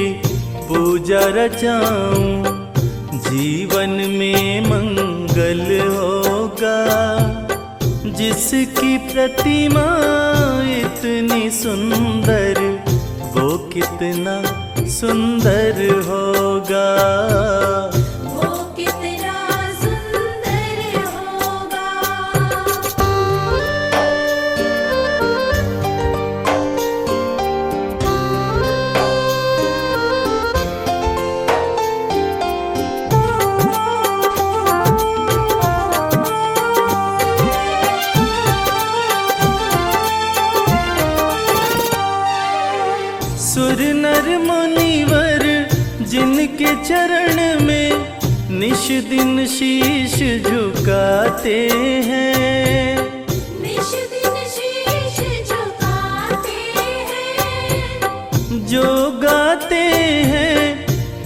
पूजा रचाऊं, जीवन में मंगल होगा। जिसकी प्रतिमा इतनी सुंदर, वो कितना सुंदर होगा। वो कितना सुंदर होगा। सुर नर मुनिवर जिनके चरण में निश दिन शीश झुकाते हैं। निश दिन शीश झुकाते हैं। जो गाते हैं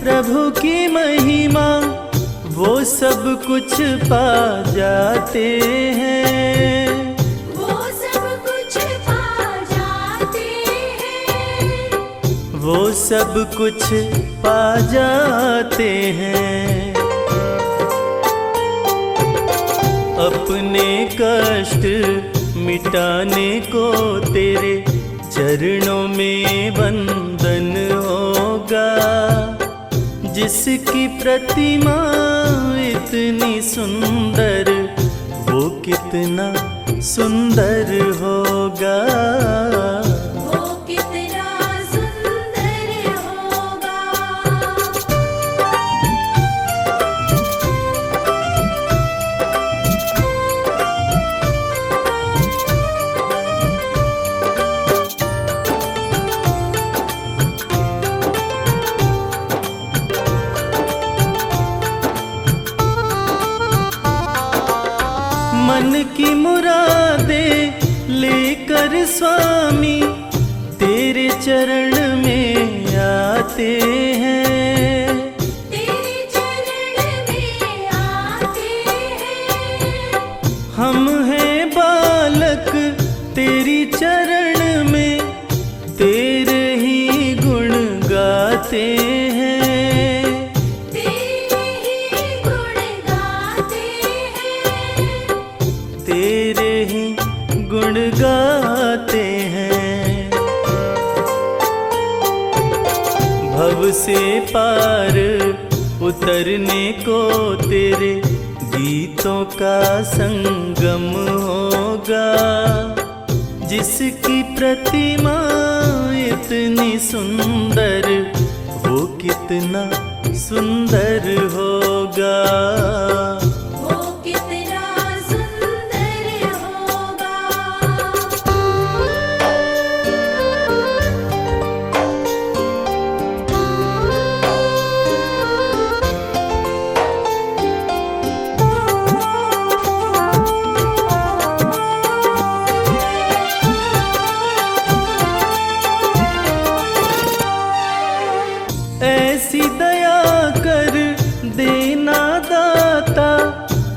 प्रभु की महिमा, वो सब कुछ पा जाते हैं। वो सब कुछ पा जाते हैं। वो सब कुछ पा जाते हैं। अपने कष्ट मिटाने को तेरे चरणों में वंदन होगा। जिसकी प्रतिमा इतनी सुंदर, वो कितना सुंदर होगा। वो कितना सुंदर होगा। मन की मुरादें लेकर स्वामी तेरे चरण में आते गाते हैं। तेरे चरण में आते हैं। हम हैं बालक तेरी चरण में, तेरे ही गुण गाते हैं। तेरे ही गुण गाते हैं। तेरे ही गुण गाते हैं। भव से पार उतरने को तेरे गीतों का संगम होगा। जिसकी प्रतिमा इतनी सुंदर, वो कितना सुंदर होगा। वो कितना सुंदर होगा। ऐसी दया कर देना दाता,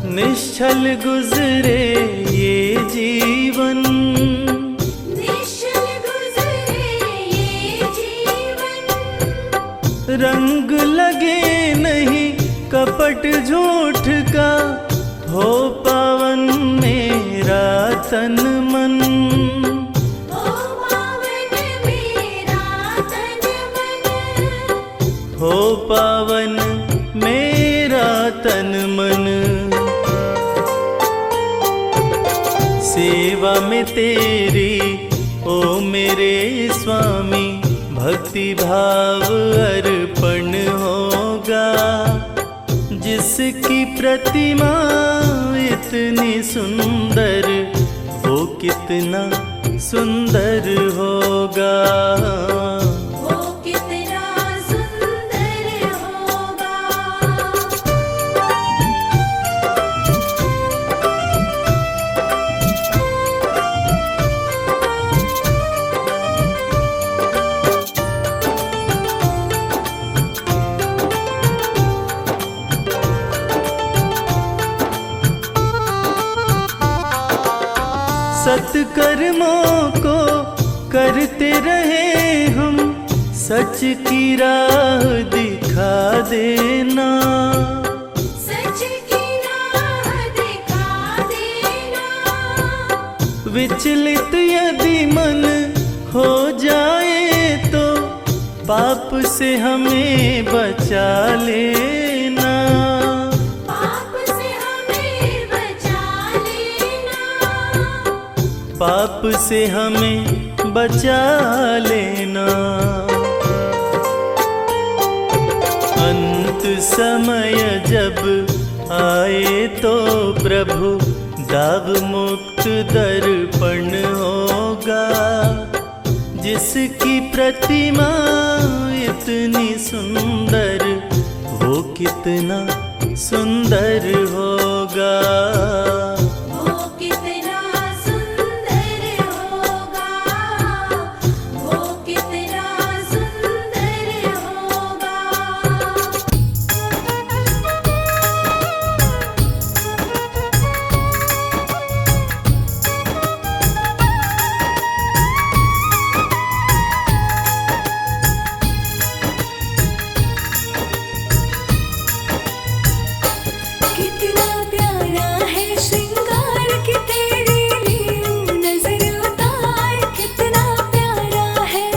निश्चल गुजरे ये जीवन। निश्चल गुजरे ये जीवन। रंग लगे नहीं कपट झूठ का, हो पावन मेरा तन मन। ओ पावन मेरा तन मन। हो पावन मेरा तन मन। सेवा में तेरी ओ मेरे स्वामी, भक्ति भाव अर्पण होगा। जिसकी प्रतिमा इतनी सुंदर, वो कितना सुंदर होगा। वो कितना सुंदर होगा। सत्कर्मों को करते रहे हम, सच की राह दिखा देना। सच की राह दिखा देना। विचलित यदि मन हो जाए तो, पाप से हमें बचा लेना। पाप से हमें बचा लेना। पाप से हमें बचा लेना। अंत समय जब आए तो प्रभु, दाव मुक्त दर्पण होगा। जिसकी प्रतिमा इतनी सुंदर, वो कितना सुंदर होगा। वो कितना सुंदर होगा। वो कितना सुंदर होगा। कितना प्यारा है श्रृंगार की तेरी लीलू, नजर उतार कितना प्यारा है।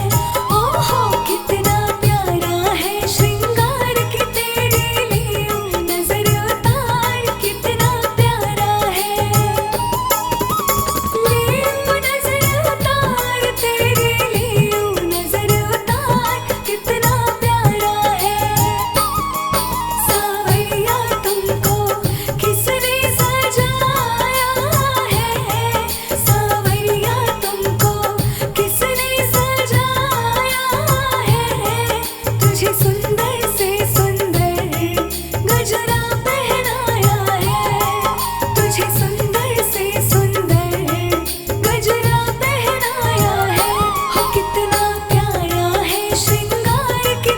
ओहो कितना प्यारा है श्रृंगार की तेरी लीलू, नजर उतार कितना प्यारा है। लीलू नजर उतार तेरी लीलू, नजर उतार कितना प्यारा है। सावैया तुमको किसने सजाया है। सावैया तुमको किसने सजाया है। तुझे सुंदर से सुंदर गजरा पहनाया है। तुझे सुंदर से सुंदर गजरा पहनाया है। हो कितना प्यारा है श्रृंगार की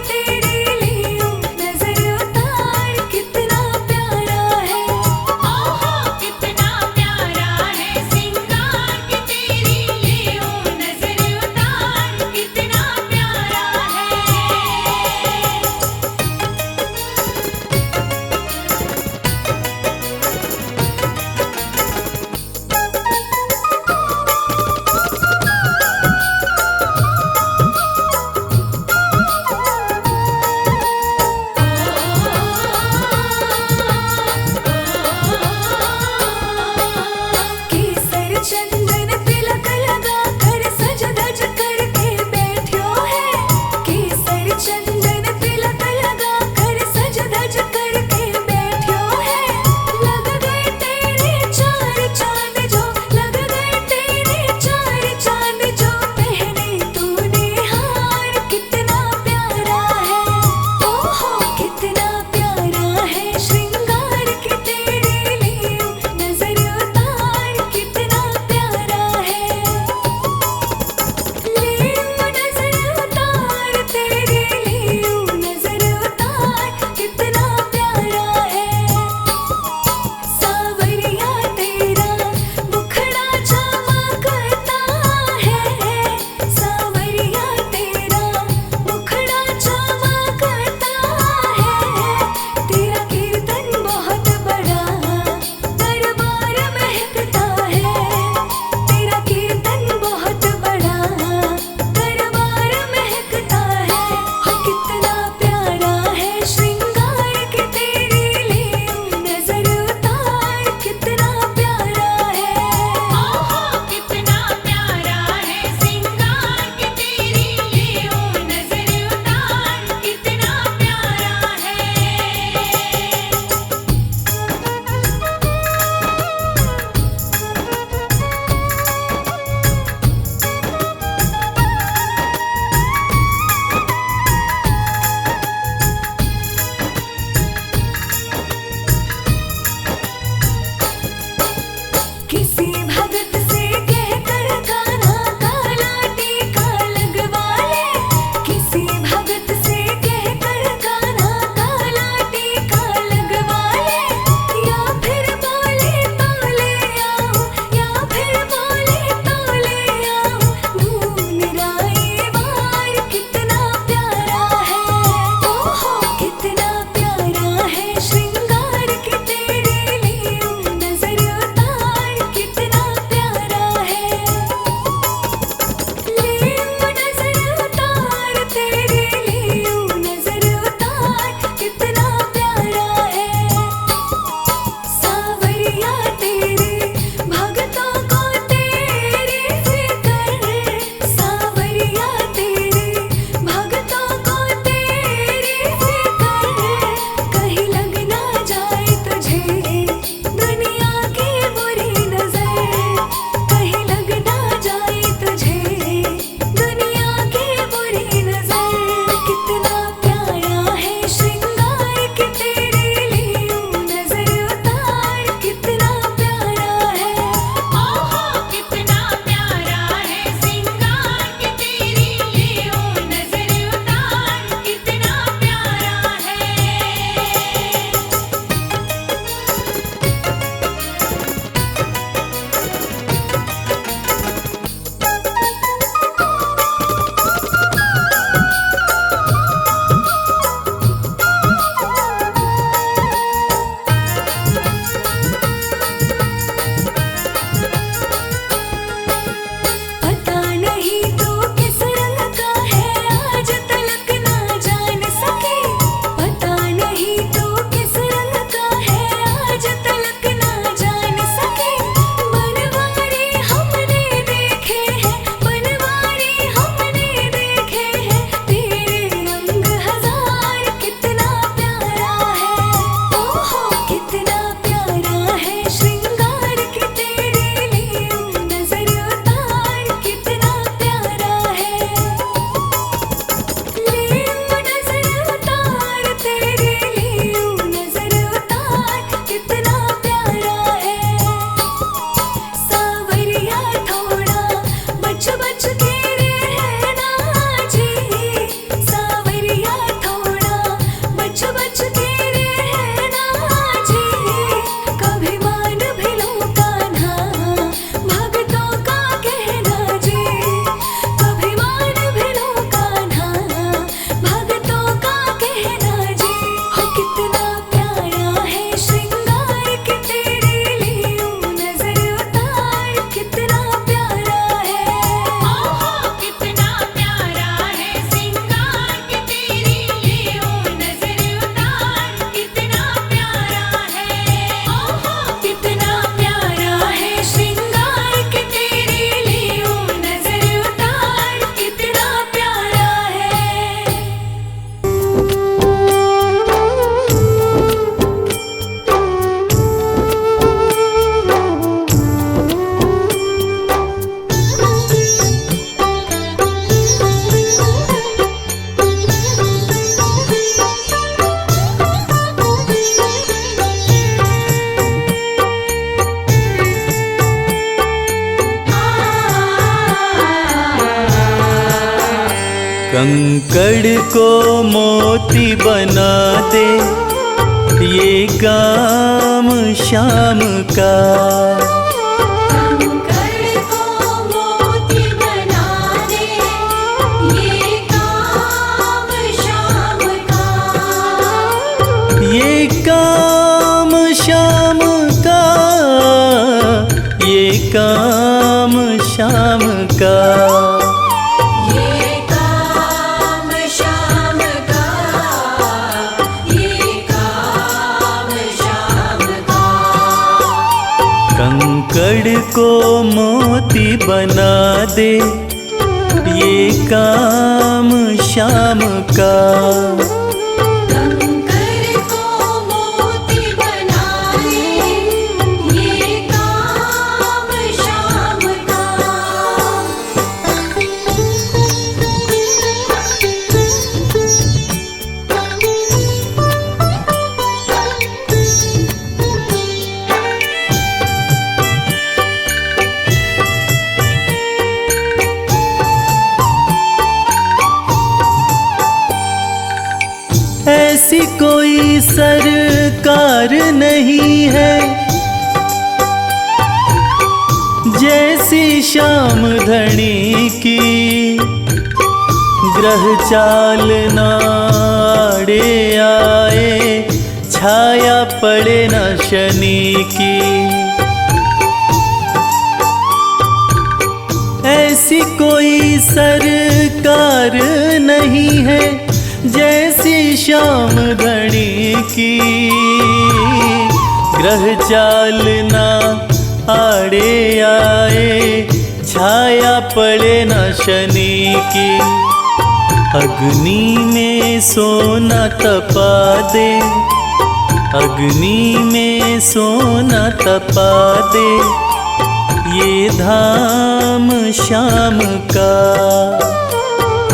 कंकड़ को मोती बना दे, ये काम शाम का। कंकड़ को मोती बना दे, ये काम शाम का। ये काम शाम का, ये काम शाम का। ये काम शाम का, ये काम शाम का। कंकड़ को मोती बना दे, ये काम शाम का। कंकड़ को मोती बना दे, ये काम शाम का। ऐसी कोई सरकार नहीं है जैसी श्याम धनी की। ग्रह चाल नाड़े आए, छाया पड़े न शनि की। ऐसी कोई सरकार नहीं है जैसी श्याम धनी की। ग्रह चाल ना आड़े आए, छाया पड़े न शनि की। अग्नि में सोना तपा दे, अग्नि में सोना तपा दे, ये धाम शाम का।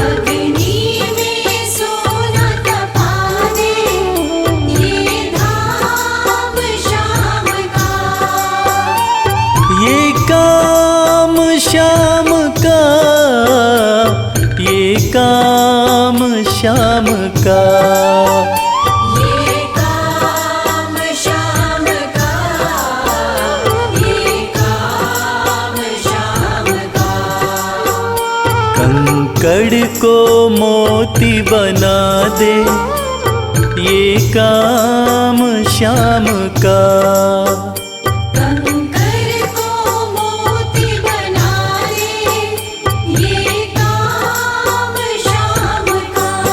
अग्नि में सोना तपा दे, ये धाम शाम का। ये काम शाम का, ये काम शाम का। ये काम शाम का, ये काम शाम का। कंकड़ को मोती बना दे, ये काम शाम का। कंकड़ को मोती बना दे, ये काम शाम का।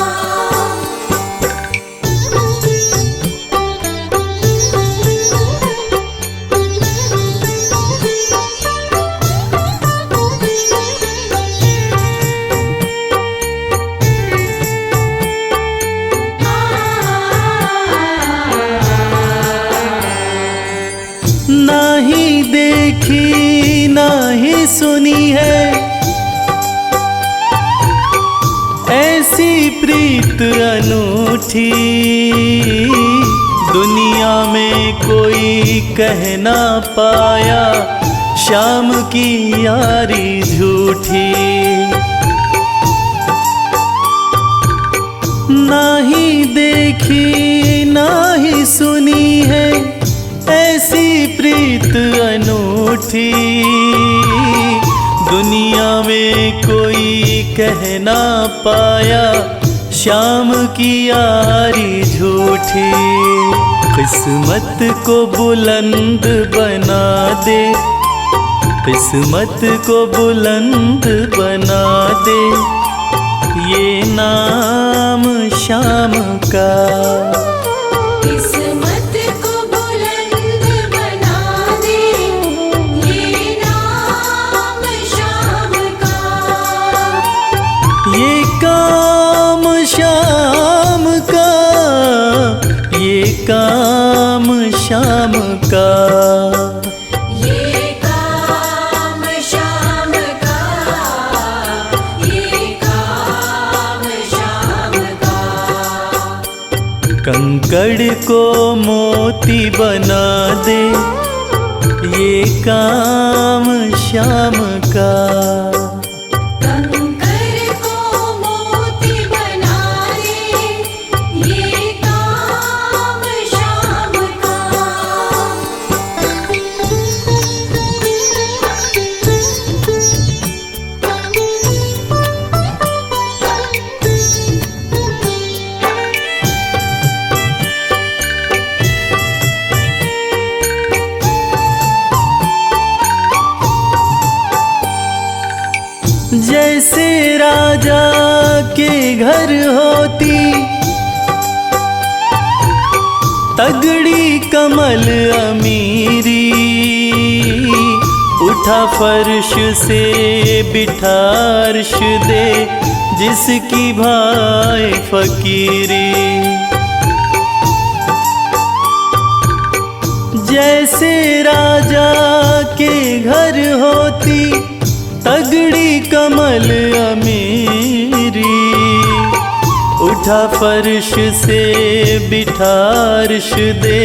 ना ही देखी ना ही सुनी है ऐसी प्रीत अनूठी। दुनिया में कोई कह ना पाया, शाम की यारी झूठी। ना ही देखी ना ही सुनी है ऐसी प्रीत अनूठी। दुनिया में कोई कह ना पाया, शाम की यारी झूठी। किस्मत को बुलंद बना दे, किस्मत को बुलंद बना दे, ये नाम शाम का। किस्मत को बुलंद बना दे, ये नाम शाम का। ये काम शाम का, ये काम शाम का। ये काम शाम का, ये काम शाम का। कंकड़ को मोती बना दे, ये काम शाम का। कंकड़ को मोती जैसे राजा के घर होती तगड़ी कमल अमीरी, उठा फर्श से बिठा अर्श दे जिसकी भाई फकीरी। जैसे राजा के घर होती तगड़ी कमल अमीरी, उठा फर्श से बिठा अर्श दे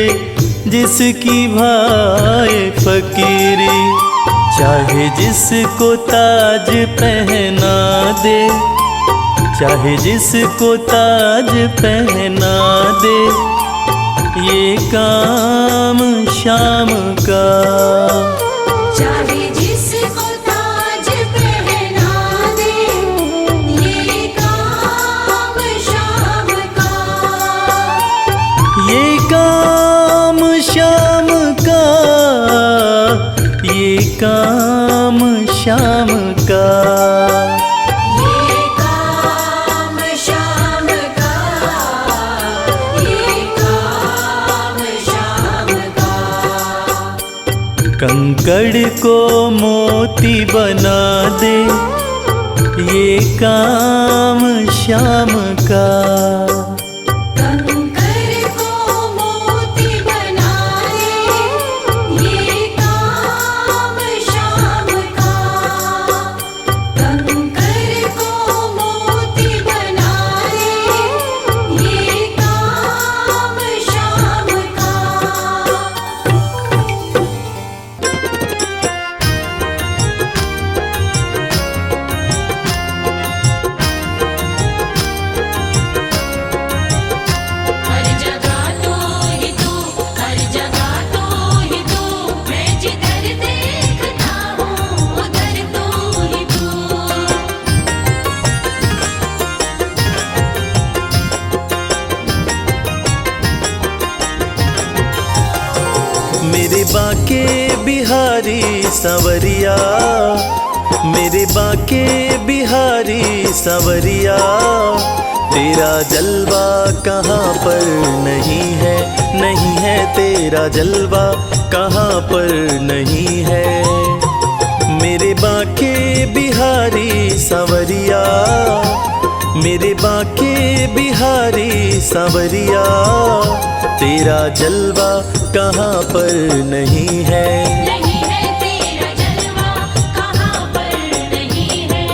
जिसकी भाई फकीरी। चाहे जिसको ताज पहना दे, चाहे जिसको ताज पहना दे, ये काम शाम का। चाहे जिसको ताज पहना दे, ये काम शाम का। ये काम शाम का, ये काम शाम का। ये काम शाम का, ये काम शाम का। कंकड़ को मोती बना दे, ये काम शाम का। कंकर को मोती बना दे, ये काम शाम का। कंकर को मोती बना दे, ये काम शाम का। हर जगह तू ही तू, हर जगह तू ही तू, मैं जिधर देखता हूँ उधर तू ही तू। मेरे बाके बिहारी सांवरिया, मेरे बाके बिहारी सांवरिया, तेरा जलवा कहाँ पर नहीं है, नहीं है तेरा जलवा कहाँ पर नहीं है। मेरे बाके बिहारी सांवरिया, मेरे बाके बिहारी सांवरिया, तेरा जलवा कहाँ पर नहीं है। नहीं है तेरा जलवा कहाँ पर नहीं है।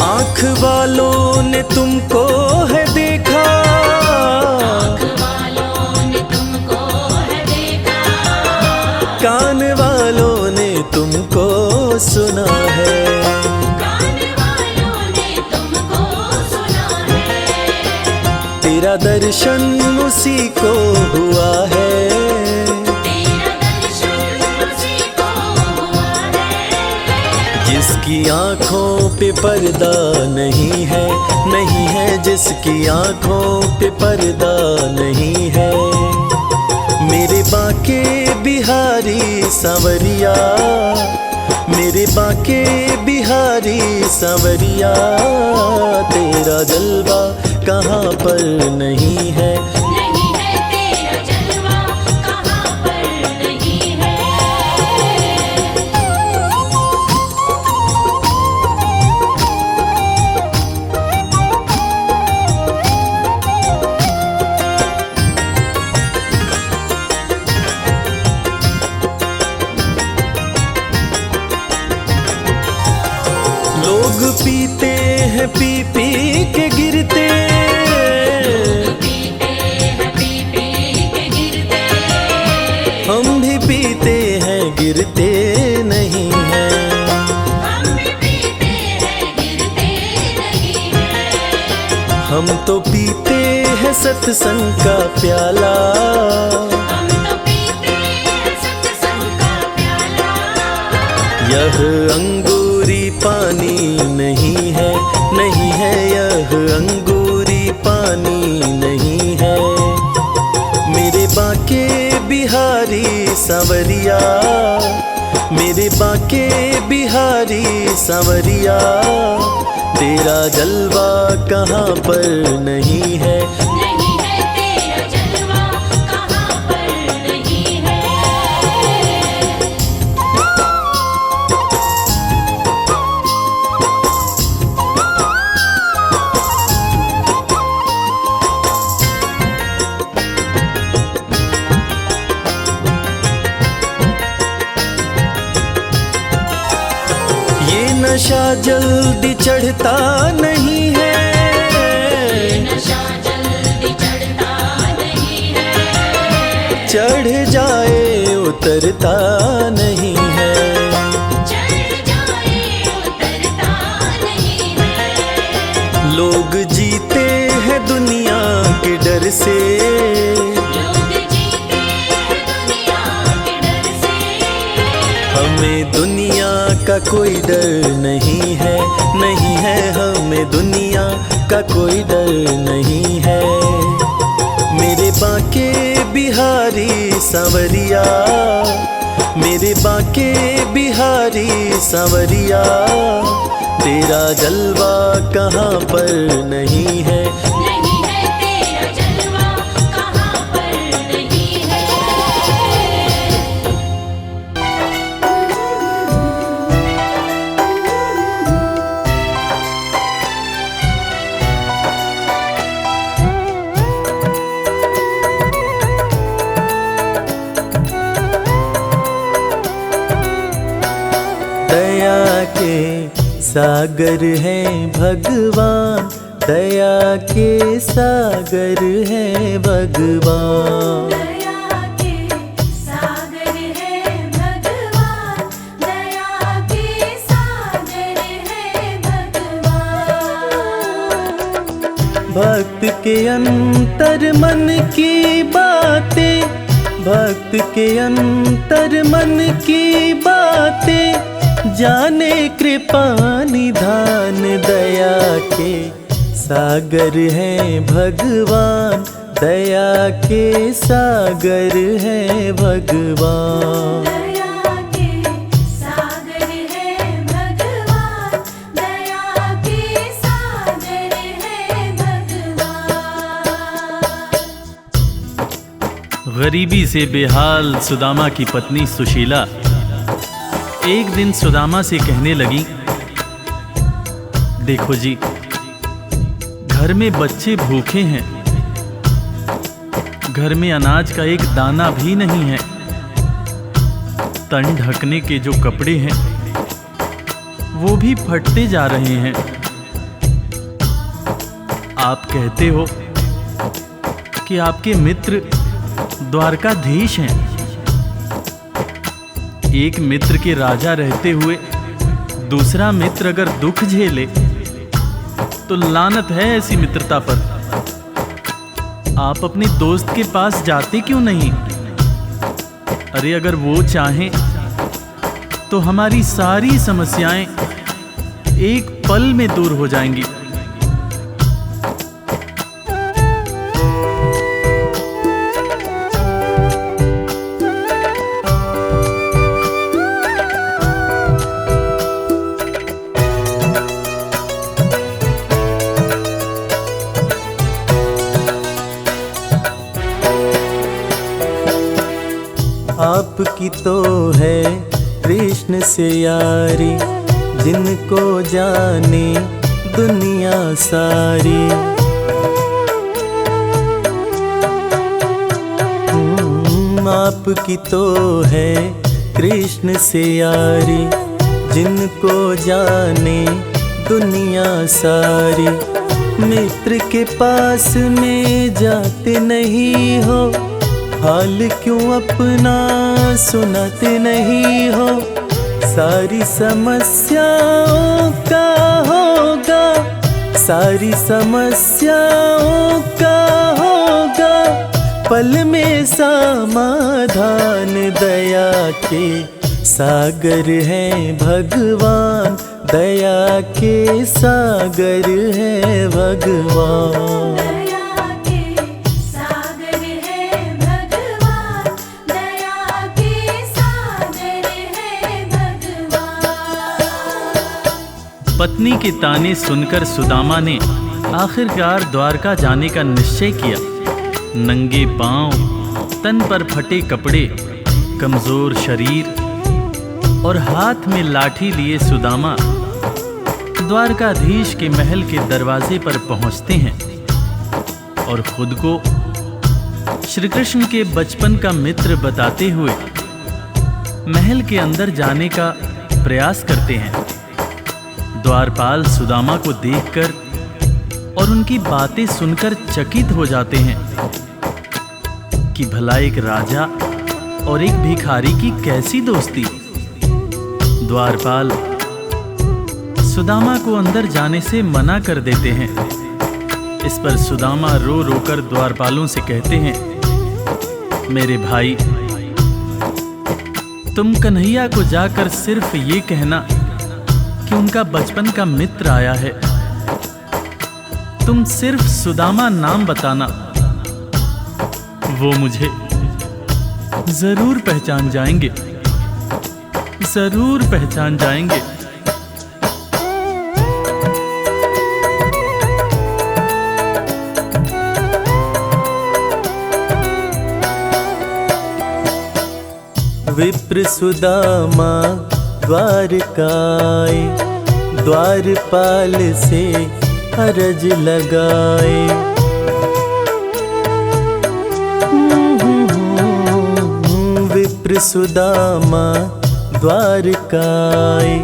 आँख वालों ने तुमको है देखा, आँख वालों ने तुमको है देखा, कान वालों ने तुमको सुना है। कान वालों ने तुमको सुना है। तेरा दर्शन उसी को हुआ है, तेरा दर्शन उसी को हुआ है। जिसकी आँखों पे पर्दा नहीं है, नहीं है जिसकी आँखों पे पर्दा नहीं है। मेरे बाके बिहारी सांवरिया, मेरे बाके बिहारी सांवरिया, तेरा जलवा कहाँ पर नहीं है। नहीं है तेरा जलवा कहाँ पर नहीं है। लोग पीते हैं पी पी के गिरते, पीते हैं पी पी के गिरते, हम भी पीते हैं गिरते नहीं हैं। हम भी पीते हैं गिरते नहीं है। हम तो पीते हैं सत्संग का प्याला, हम तो पीते हैं सत्संग का प्याला, बांके बिहारी सांवरिया, मेरे बांके बिहारी सांवरिया, तेरा जलवा कहाँ पर नहीं है। नहीं है तेरा जलवा कहाँ पर नहीं है। ये नशा जल्दी चढ़ता नहीं है, नशा जल्दी चढ़ता नहीं है। चढ़ जाए उतरता नहीं है। चढ़ जाए उतरता नहीं है। लोग जीते हैं दुनिया के डर से, लोग जीते हैं दुनिया के डर से। हमें दुनिया का कोई डर नहीं है, नहीं है हमें दुनिया का कोई डर नहीं है। मेरे बांके बिहारी सांवरिया, मेरे बांके बिहारी सांवरिया, तेरा जलवा कहाँ पर नहीं है। नहीं है तेरा जलवा कहाँ पर नहीं है। दया के सागर है भगवान, दया के सागर है भगवान। दया के सागर है भगवान, दया के सागर है भगवान। भक्त के अंतर मन की बातें, भक्त के अंतर मन की बातें, जाने कृपा निधान। दया के सागर है भगवान, दया के सागर है भगवान। दया के सागर है भगवान, दया के सागर है भगवान। गरीबी से बेहाल सुदामा की पत्नी सुशीला एक दिन सुदामा से कहने लगी, देखो जी, घर में बच्चे भूखे हैं, घर में अनाज का एक दाना भी नहीं है, तन ढकने के जो कपड़े हैं वो भी फटते जा रहे हैं। आप कहते हो कि आपके मित्र द्वारकाधीश हैं। एक मित्र के राजा रहते हुए दूसरा मित्र अगर दुख झेले तो लानत है ऐसी मित्रता पर। आप अपने दोस्त के पास जाते क्यों नहीं? अरे अगर वो चाहें तो हमारी सारी समस्याएं एक पल में दूर हो जाएंगी। आपकी तो है कृष्ण से यारी, जिनको जाने दुनिया सारी। आपकी तो है कृष्ण से यारी, जिनको जाने दुनिया सारी। मित्र के पास में जाते नहीं हो, हाल क्यों अपना सुनाते नहीं हो। सारी समस्याओं का होगा, सारी समस्याओं का होगा पल में समाधान। दया के सागर है भगवान, दया के सागर है भगवान। दया के सागर है भगवान, पत्नी के ताने सुनकर सुदामा ने आखिरकार द्वारका जाने का निश्चय किया। नंगे पांव, तन पर फटे कपड़े, कमजोर शरीर और हाथ में लाठी लिए सुदामा द्वारकाधीश के महल के दरवाजे पर पहुंचते हैं और खुद को श्री कृष्ण के बचपन का मित्र बताते हुए महल के अंदर जाने का प्रयास करते हैं। द्वारपाल सुदामा को देखकर और उनकी बातें सुनकर चकित हो जाते हैं कि भला एक राजा और एक भिखारी की कैसी दोस्ती। द्वारपाल सुदामा को अंदर जाने से मना कर देते हैं। इस पर सुदामा रो रो कर द्वारपालों से कहते हैं, मेरे भाई, तुम कन्हैया को जाकर सिर्फ ये कहना कि उनका बचपन का मित्र आया है। तुम सिर्फ सुदामा नाम बताना, वो मुझे जरूर पहचान जाएंगे, जरूर पहचान जाएंगे। विप्र सुदामा द्वारकाए, द्वारपाल से अरज लगाए। विप्र सुदामा द्वारकाए,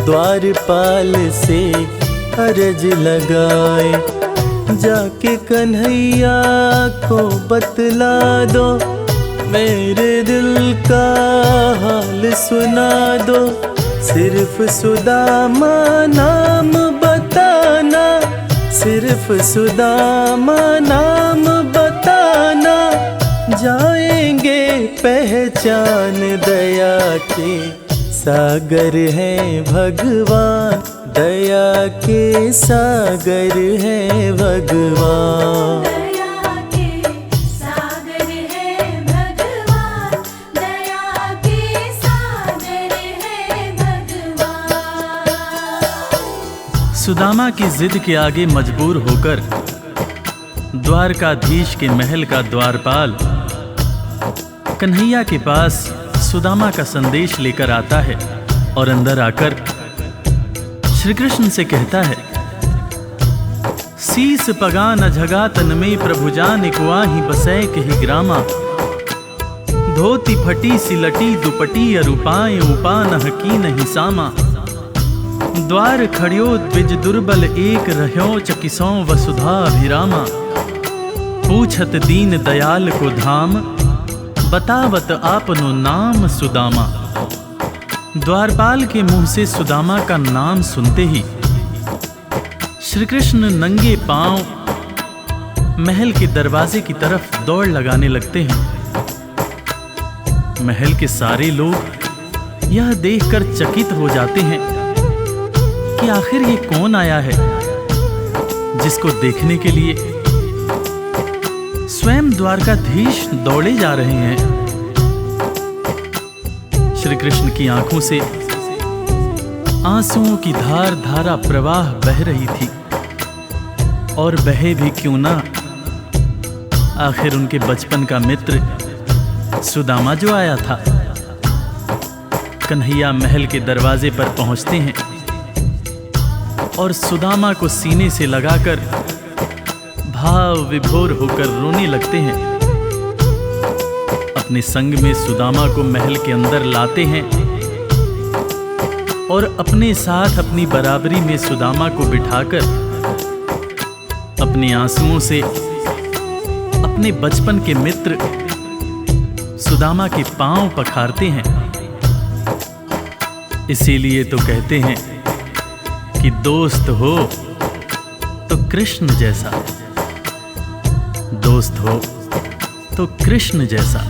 द्वारपाल से अरज लगाए। जाके कन्हैया को बतला दो, मेरे दिल का हाल सुना दो। सिर्फ सुदामा नाम बताना, सिर्फ सुदामा नाम बताना। जाएंगे पहचान, दया के सागर हैं भगवान, दया के सागर हैं भगवान। सुदामा की जिद के आगे मजबूर होकर द्वारकाधीश के महल का द्वारपाल कन्हैया के पास सुदामा का संदेश लेकर आता है और अंदर आकर श्री कृष्ण से कहता है, सीस पगा न झगा तन में प्रभु जान कुआही बसै कही ग्रामा। धोती फटी सिलटी दुपटी अरूपाए उपान की नहीं सामा। द्वार खड़ियो द्विज दुर्बल एक रह्यो चकिसों वसुधा अभिरामा। पूछत दीन दयाल को धाम, बतावत आपनो नाम सुदामा। द्वारपाल के मुंह से सुदामा का नाम सुनते ही श्री कृष्ण नंगे पांव महल के दरवाजे की तरफ दौड़ लगाने लगते हैं। महल के सारे लोग यह देखकर चकित हो जाते हैं कि आखिर ये कौन आया है जिसको देखने के लिए स्वयं द्वारकाधीश दौड़े जा रहे हैं। श्री कृष्ण की आंखों से आंसुओं की धार धारा प्रवाह बह रही थी, और बहे भी क्यों ना, आखिर उनके बचपन का मित्र सुदामा जो आया था। कन्हैया महल के दरवाजे पर पहुंचते हैं और सुदामा को सीने से लगाकर भाव विभोर होकर रोने लगते हैं। अपने संग में सुदामा को महल के अंदर लाते हैं और अपने साथ अपनी बराबरी में सुदामा को बिठाकर अपने आंसुओं से अपने बचपन के मित्र सुदामा के पांव पखारते हैं। इसीलिए तो कहते हैं कि दोस्त हो तो कृष्ण जैसा, दोस्त हो तो कृष्ण जैसा।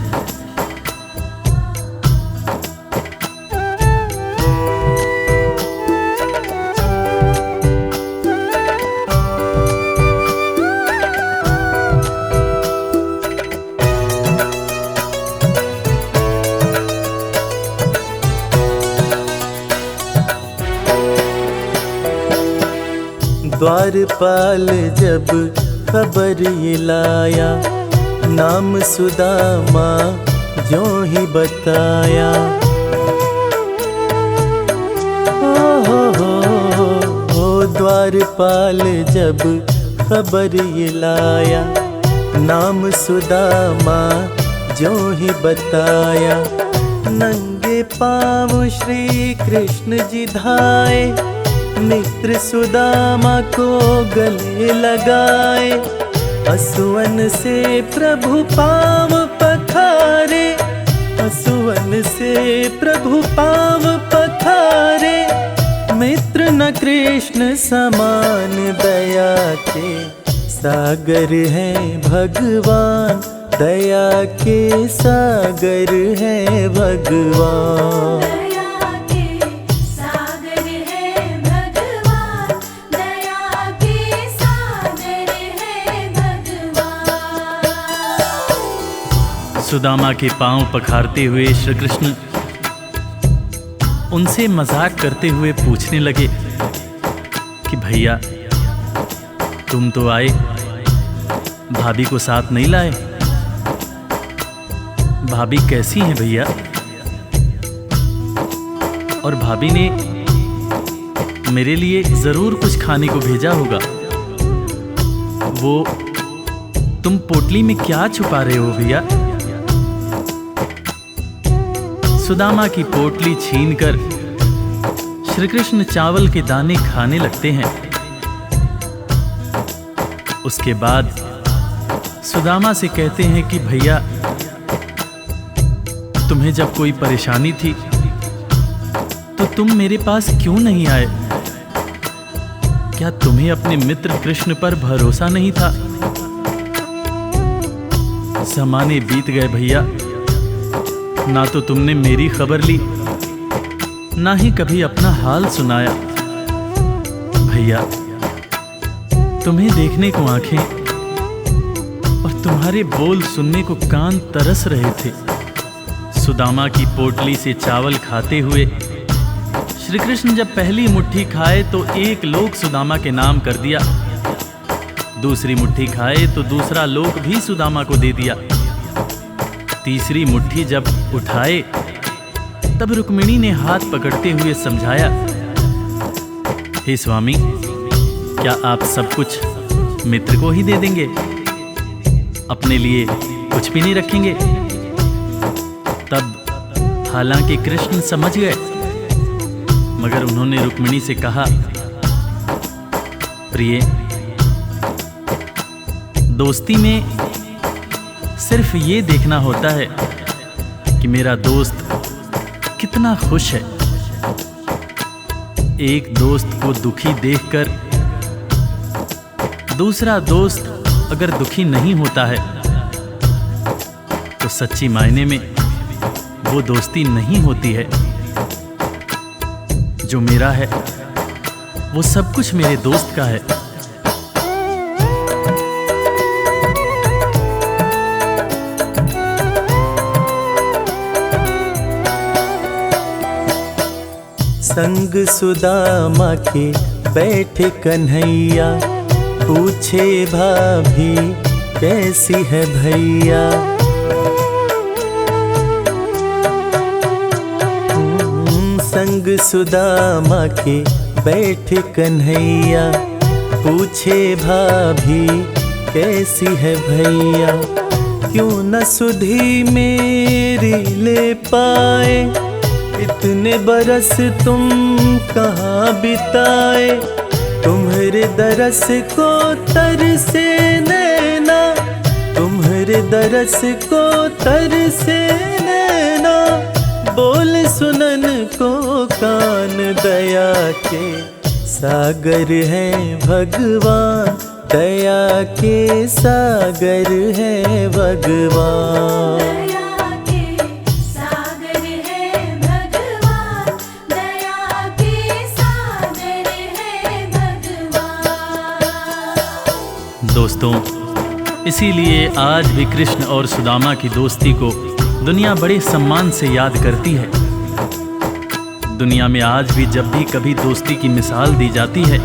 द्वारपाल जब खबर ये लाया, नाम सुदामा ज्यों ही बताया। ओ द्वारपाल जब खबर ये लाया, नाम सुदामा ज्यों ही बताया। नंगे पाँव श्री कृष्ण जी धाए, मित्र सुदामा को गले लगाए। असुवन से प्रभु पाँव पखारे, असुवन से प्रभु पाँव पखारे। मित्र न कृष्ण समान, दया के सागर है भगवान, दया के सागर है भगवान। दया के सागर है भगवान, दया के सागर है भगवान। सुदामा के पांव पखारते हुए श्री कृष्ण उनसे मजाक करते हुए पूछने लगे कि भैया तुम तो आए, भाभी को साथ नहीं लाए। भाभी कैसी हैं भैया? और भाभी ने मेरे लिए जरूर कुछ खाने को भेजा होगा। वो तुम पोटली में क्या छुपा रहे हो भैया? सुदामा की पोटली छीनकर श्री कृष्ण चावल के दाने खाने लगते हैं। उसके बाद सुदामा से कहते हैं कि भैया तुम्हें जब कोई परेशानी थी तो तुम मेरे पास क्यों नहीं आए? क्या तुम्हें अपने मित्र कृष्ण पर भरोसा नहीं था? ज़माने बीत गए भैया, ना तो तुमने मेरी खबर ली, ना ही कभी अपना हाल सुनाया। भैया तुम्हें देखने को आंखें और तुम्हारे बोल सुनने को कान तरस रहे थे। सुदामा की पोटली से चावल खाते हुए श्री कृष्ण जब पहली मुट्ठी खाए तो एक लोक सुदामा के नाम कर दिया, दूसरी मुट्ठी खाए तो दूसरा लोक भी सुदामा को दे दिया, तीसरी मुट्ठी जब उठाए तब रुक्मिणी ने हाथ पकड़ते हुए समझाया, हे स्वामी क्या आप सब कुछ मित्र को ही दे देंगे, अपने लिए कुछ भी नहीं रखेंगे? तब हालांकि कृष्ण समझ गए, मगर उन्होंने रुक्मिणी से कहा, प्रिय दोस्ती में सिर्फ ये देखना होता है कि मेरा दोस्त कितना खुश है। एक दोस्त को दुखी देखकर दूसरा दोस्त अगर दुखी नहीं होता है तो सच्ची मायने में वो दोस्ती नहीं होती है। जो मेरा है वो सब कुछ मेरे दोस्त का है। संग सुदामा के बैठे कन्हैया, पूछे भाभी कैसी है भैया। संग सुदामा के बैठे कन्हैया, पूछे भाभी कैसी है भैया। क्यों न सुधी मेरी ले पाए, इतने बरस तुम कहाँ बिताए। तुम्हारे दरस को तरसे नैना, तुम्हारे दरस को तरसे नैना। बोल सुनन को कान, दया के सागर है भगवान, दया के सागर है भगवान। दोस्तों, इसीलिए आज भी कृष्ण और सुदामा की दोस्ती को दुनिया बड़े सम्मान से याद करती है। दुनिया में आज भी जब भी कभी दोस्ती की मिसाल दी जाती है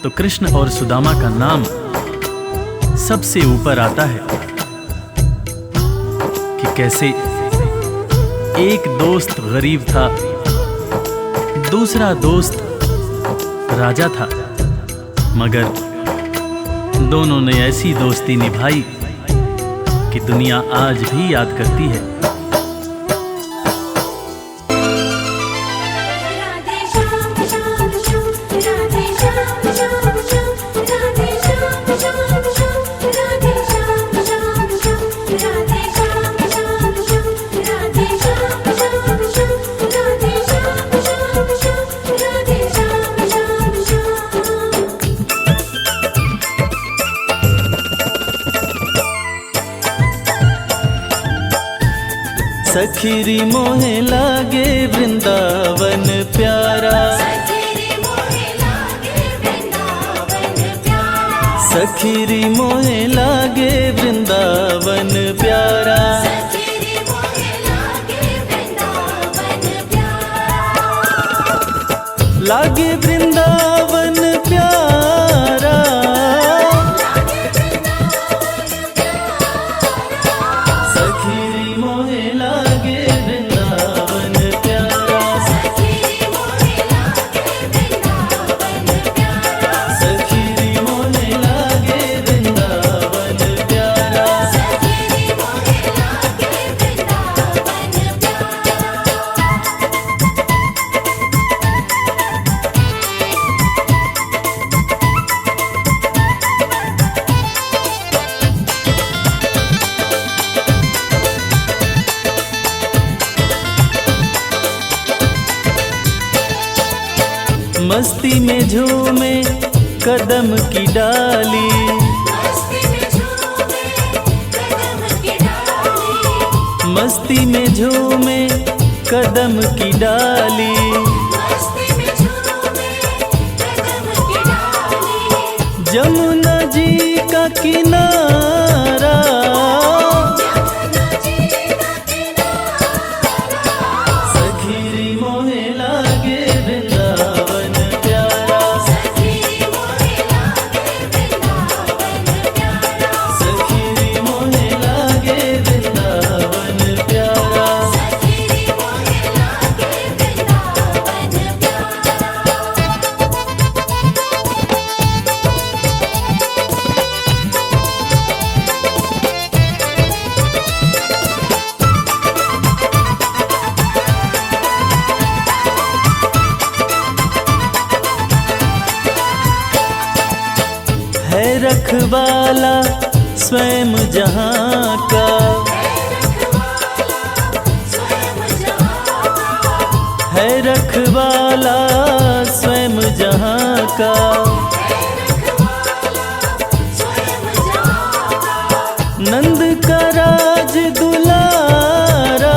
तो कृष्ण और सुदामा का नाम सबसे ऊपर आता है कि कैसे एक दोस्त गरीब था, दूसरा दोस्त राजा था, मगर दोनों ने ऐसी दोस्ती निभाई कि दुनिया आज भी याद करती है। राधे श्याम श्याम श्याम, राधे श्याम श्याम श्याम, राधे श्याम श्याम श्याम, राधे श्याम श्याम श्याम, राधे श्याम श्याम श्याम, राधे श्याम श्याम श्याम, राधे श्याम श्याम श्याम, राधे श्याम श्याम श्याम। सखीरी मोहे लागे वृंदावन प्यारा, सखीरी मोहे लागे वृंदावन प्यारा, सखीरी मोहे लागे वृंदावन प्यारा, सखीरी मोहे लागे वृंदावन प्यारा, लागे वृंदावन प्यारा, सखीरी मोहे लागे वृंदावन प्यारा, सखीरी मोहे लागे वृंदावन प्यारा, सखीरी मोहे लागे वृंदावन प्यारा। सखीरी मोहे लागे वृंदावन प्यारा। मस्ती में झूमे कदम की डाली, मस्ती में झूमे कदम की डाली, मस्ती में झूमे कदम की डाली, मस्ती में झूमे कदम की डाली, जमुना जी का किनारा, जमुना जी का किनारा, सखीरी मोहे लागे वृंदावन प्यारा, सखीरी मोहे लागे वृंदावन प्यारा, सखीरी मोहे लागे वृंदावन प्यारा। सखीरी मोहे लागे वृंदावन है रखवाला स्वयं जहाँ का, है रखवाला स्वयं जहाँ का, नंद का राज दुलारा,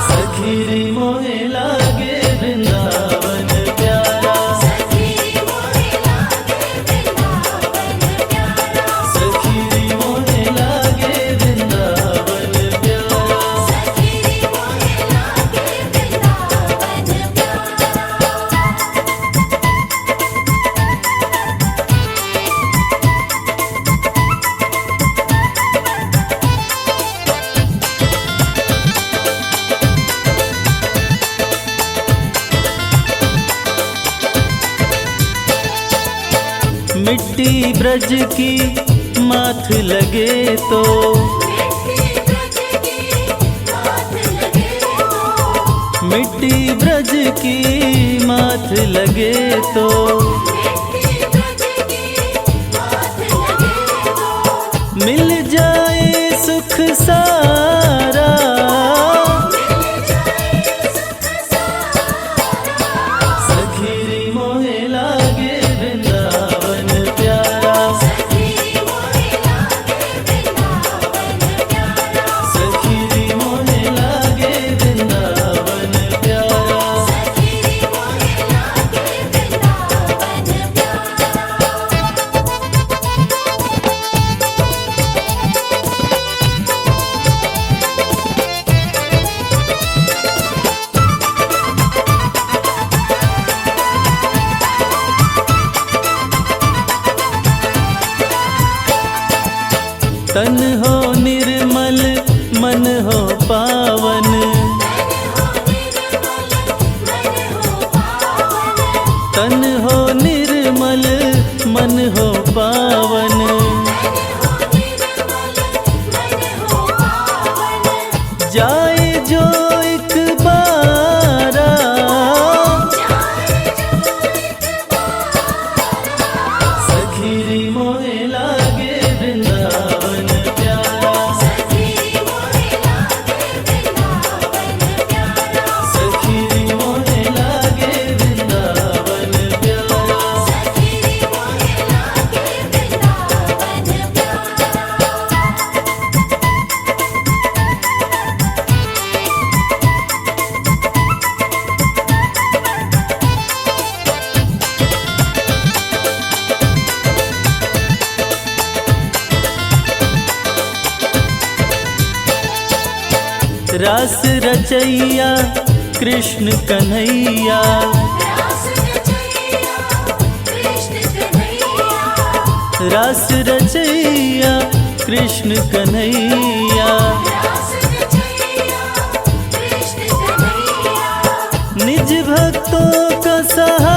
सखीरी मोहे लागे वृंदावन प्यारा, सखीरी मोहे लागे वृंदावन प्यारा, सखीरी मोहे लागे वृंदावन प्यारा। सखीरी मोहे लागे वृंदावन प्यारा। मिट्टी ब्रज की माथ लगे तो, मिट्टी ब्रज की माथ लगे तो, मिल जाए सुख सारा, सखीरी मोहे लागे वृंदावन प्यारा, सखीरी मोहे लागे वृंदावन प्यारा, सखीरी मोहे लागे वृंदावन प्यारा। तन हो निर्मल मन हो पावन, तन हो निर्मल मन हो पावन। जाए जो एक बारा, सखीरी मोहे लागे वृंदावन प्यारा, सखीरी मोहे लागे वृंदावन प्यारा। रास रचैया कृष्ण कन्हैया, रास रचैया कृष्ण कन्हैया। निज भक्तों का सहारा